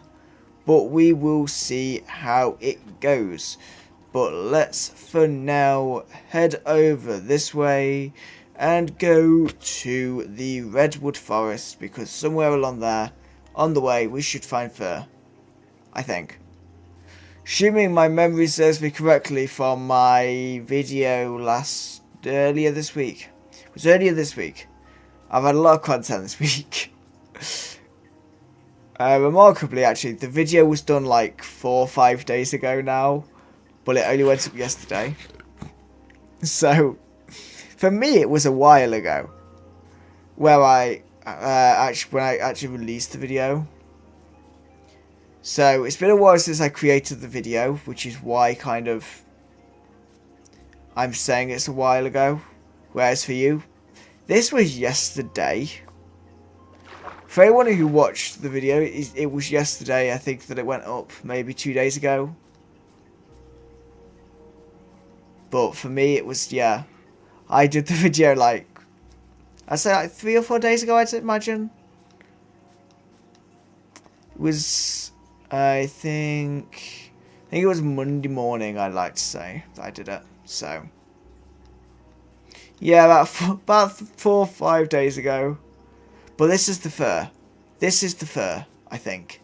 But we will see how it goes. But let's for now head over this way and go to the redwood forest, because somewhere along there on the way we should find fur, I think. Assuming my memory serves me correctly from my video earlier this week. It was earlier this week. I've had a lot of content this week. Remarkably, actually, the video was done like 4 or 5 days ago now, but it only went up yesterday. So, for me, it was a while ago where when I actually released the video. So, it's been a while since I created the video, which is why kind of I'm saying it's a while ago. Whereas for you, this was yesterday. For anyone who watched the video, it was yesterday. I think that it went up maybe 2 days ago. But for me, it was, yeah. I did the video like, I'd say like 3 or 4 days ago, I'd imagine. It was, I think it was Monday morning, I'd like to say, that I did it. So, yeah, about 4 or 5 days ago. But this is the fur. This is the fur, I think.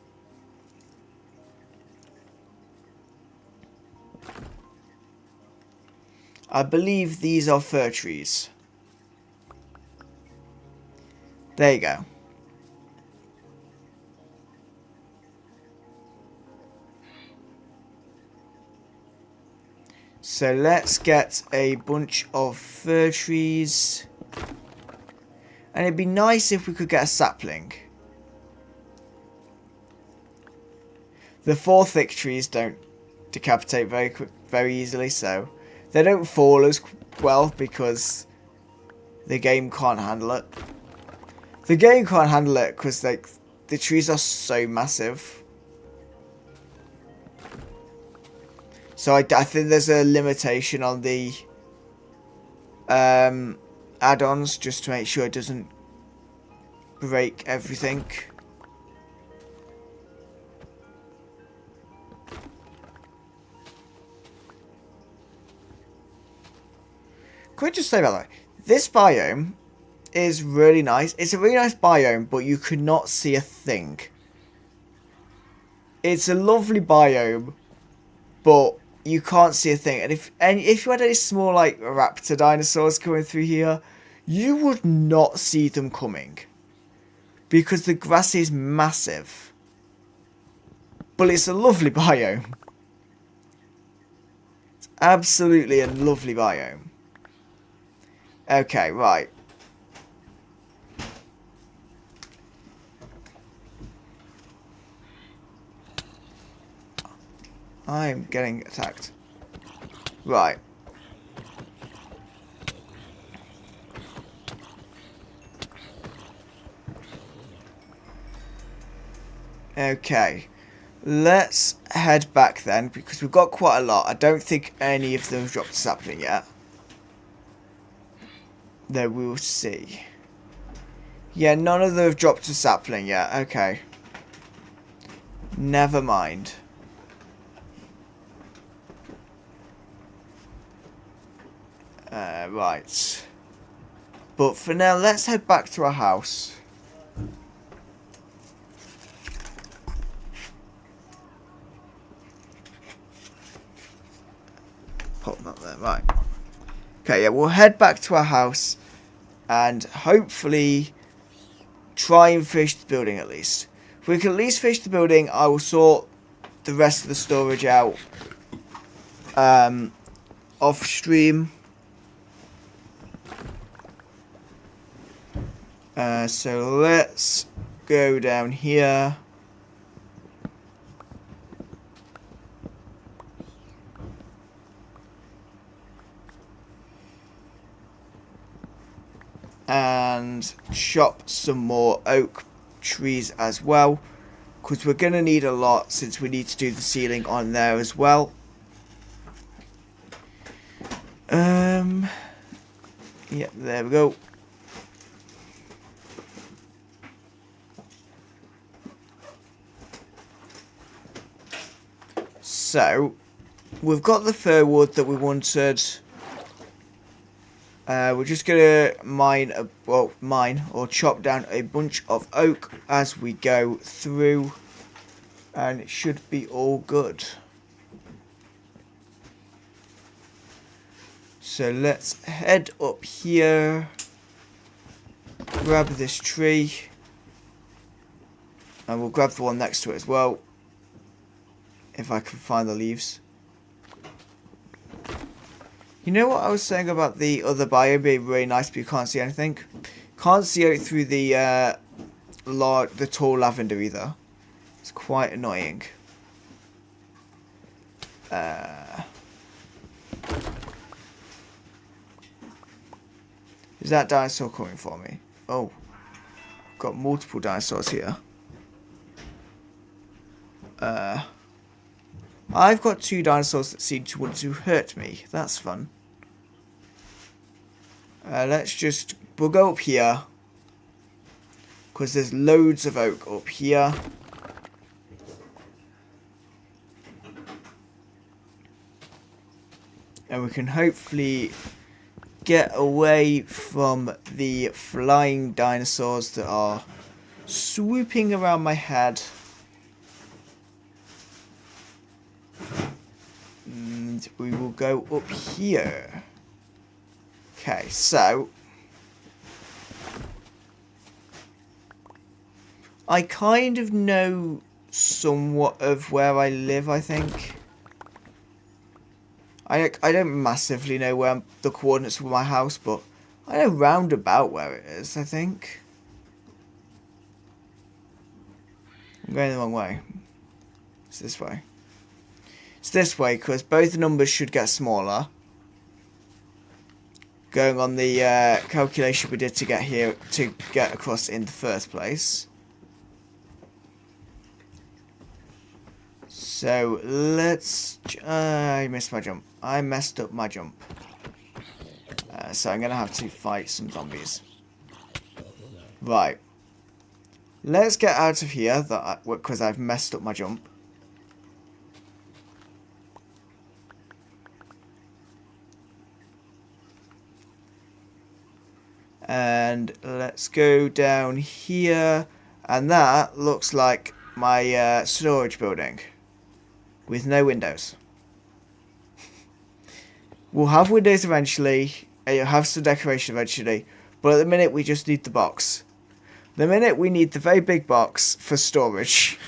I believe these are fir trees. There you go. So let's get a bunch of fir trees. And it'd be nice if we could get a sapling. The 4 thick trees don't decapitate very easily, so they don't fall as well because the game can't handle it. The game can't handle it because like the trees are so massive. So I think there's a limitation on the add-ons just to make sure it doesn't break everything. Can we just say, by the way, this biome is really nice. It's a really nice biome, but you could not see a thing. It's a lovely biome, but you can't see a thing. And if you had any small like raptor dinosaurs coming through here, you would not see them coming because the grass is massive. But it's a lovely biome. It's absolutely a lovely biome. Okay, right. I'm getting attacked. Right. Okay. Let's head back then, because we've got quite a lot. I don't think any of them have dropped a sapling yet. Though we will see. Yeah, none of them have dropped a sapling yet. Okay. Never mind. Right. But for now, let's head back to our house. Pop that there, right. Okay, yeah, we'll head back to our house and hopefully try and finish the building at least. If we can at least finish the building, I will sort the rest of the storage out off stream. So let's go down here. And chop some more oak trees as well, because we're going to need a lot since we need to do the ceiling on there as well. Yeah, there we go. So, we've got the fir wood that we wanted. We're just gonna mine or chop down a bunch of oak as we go through, and it should be all good. So let's head up here, grab this tree, and we'll grab the one next to it as well, if I can find the leaves. You know what I was saying about the other biome being really nice, but you can't see anything? Can't see out through the tall lavender either. It's quite annoying. Is that dinosaur coming for me? Oh, got multiple dinosaurs here. I've got 2 dinosaurs that seem to want to hurt me. That's fun. We'll go up here, because there's loads of oak up here. And we can hopefully get away from the flying dinosaurs that are swooping around my head. And we will go up here. Okay, so I kind of know somewhat of where I live, I think. I don't massively know where the coordinates for my house, but I know round about where it is, I think. I'm going the wrong way. It's this way. It's this way, because both numbers should get smaller. Going on the calculation we did to get here, to get across in the first place. So, let's... I missed my jump. I messed up my jump. So I'm going to have to fight some zombies. Right. Let's get out of here, because I've messed up my jump. And let's go down here. And that looks like my storage building. With no windows. We'll have windows eventually. You'll have some decoration eventually. But at the minute we just need the box. The minute we need the very big box for storage.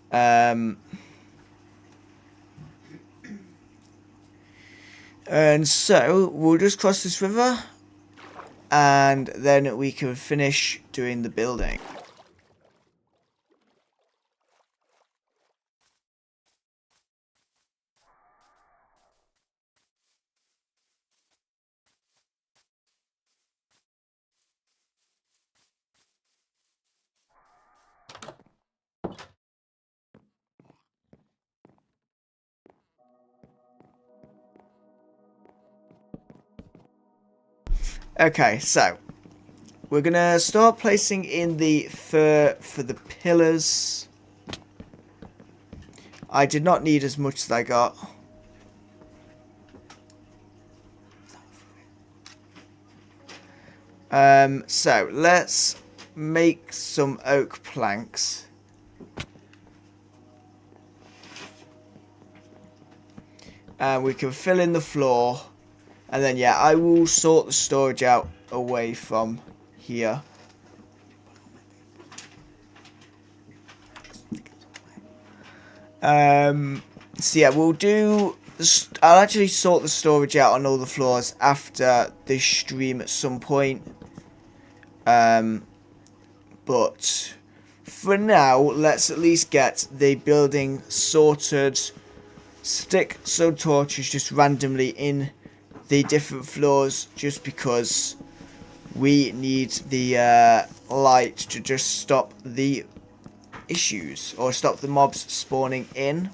And so we'll just cross this river. And then we can finish doing the building. Okay, so we're gonna start placing in the fur for the pillars. I did not need as much as I got. So let's make some oak planks. And we can fill in the floor. And then, yeah, I will sort the storage out away from here. So, yeah, we'll do... I'll actually sort the storage out on all the floors after this stream at some point. But for now, let's at least get the building sorted. Stick some torches just randomly in the different floors, just because we need the light to just stop the issues, or stop the mobs spawning in.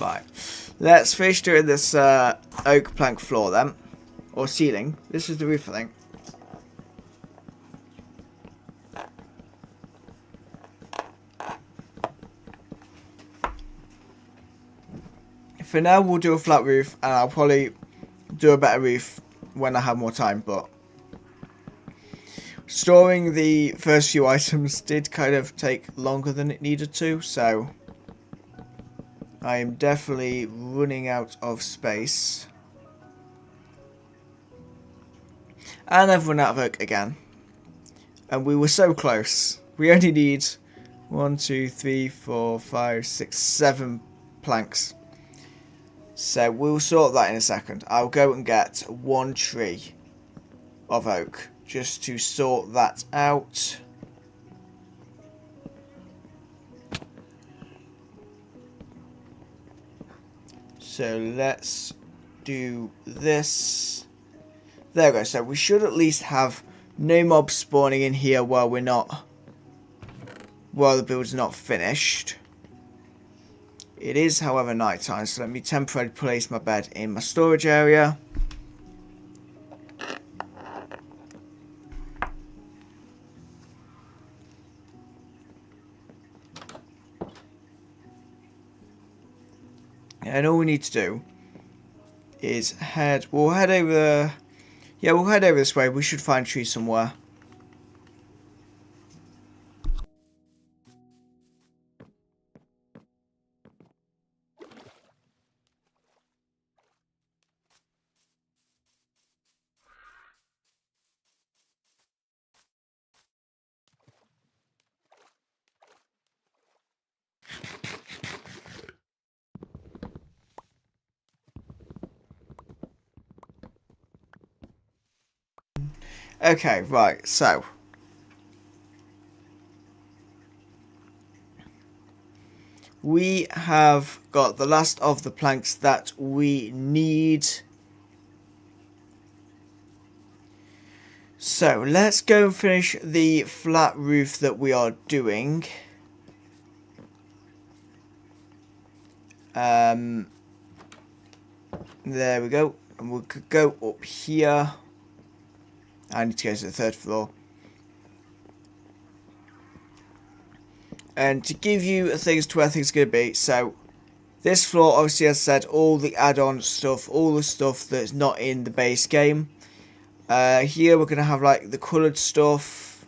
Right, let's finish doing this oak plank floor then, or ceiling. This is the roof, I think. For now, we'll do a flat roof, and I'll probably do a better roof when I have more time, but storing the first few items did kind of take longer than it needed to, so I am definitely running out of space. And I've run out of oak again. And we were so close. We only need 1, 2, 3, 4, 5, 6, 7 planks. So we'll sort that in a second. I'll go and get 1 tree of oak just to sort that out. So let's do this. There we go. So we should at least have no mobs spawning in here while the build's not finished. It is, however, night time, so let me temporarily place my bed in my storage area. And all we need to do is we'll head over, yeah, we'll head over this way. We should find trees somewhere. Okay, right, so we have got the last of the planks that we need. So let's go and finish the flat roof that we are doing. There we go. And we could go up here. I need to go to the 3rd floor. And to give you things to where things are going to be, so this floor, obviously, as I said, all the add-on stuff, all the stuff that's not in the base game. Here we're going to have like the coloured stuff.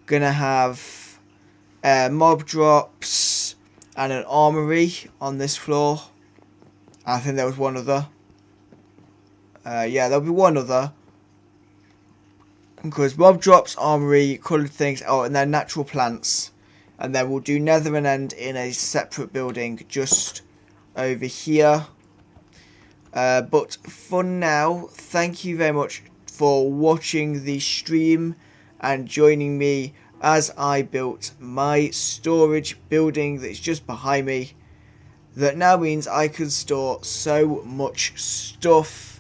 Going to have mob drops and an armory on this floor. I think there was one other. Yeah, there'll be one other. Because mob drops, armory, coloured things, oh, and then natural plants. And then we'll do nether and end in a separate building just over here. But for now, thank you very much for watching the stream and joining me as I built my storage building that's just behind me. That now means I can store so much stuff.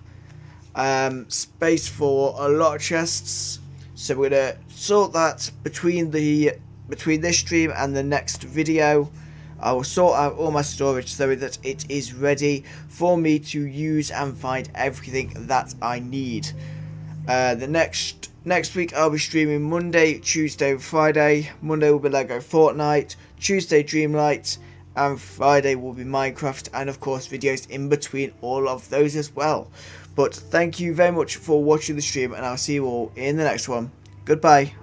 Space for a lot of chests, so we're gonna sort that between this stream and the next video. I will sort out all my storage so that it is ready for me to use and find everything that I need. The next week I'll be streaming Monday, Tuesday, Friday. Monday will be Lego Fortnite, Tuesday Dreamlight, and Friday will be Minecraft, and of course videos in between all of those as well. But thank you very much for watching the stream, and I'll see you all in the next one. Goodbye.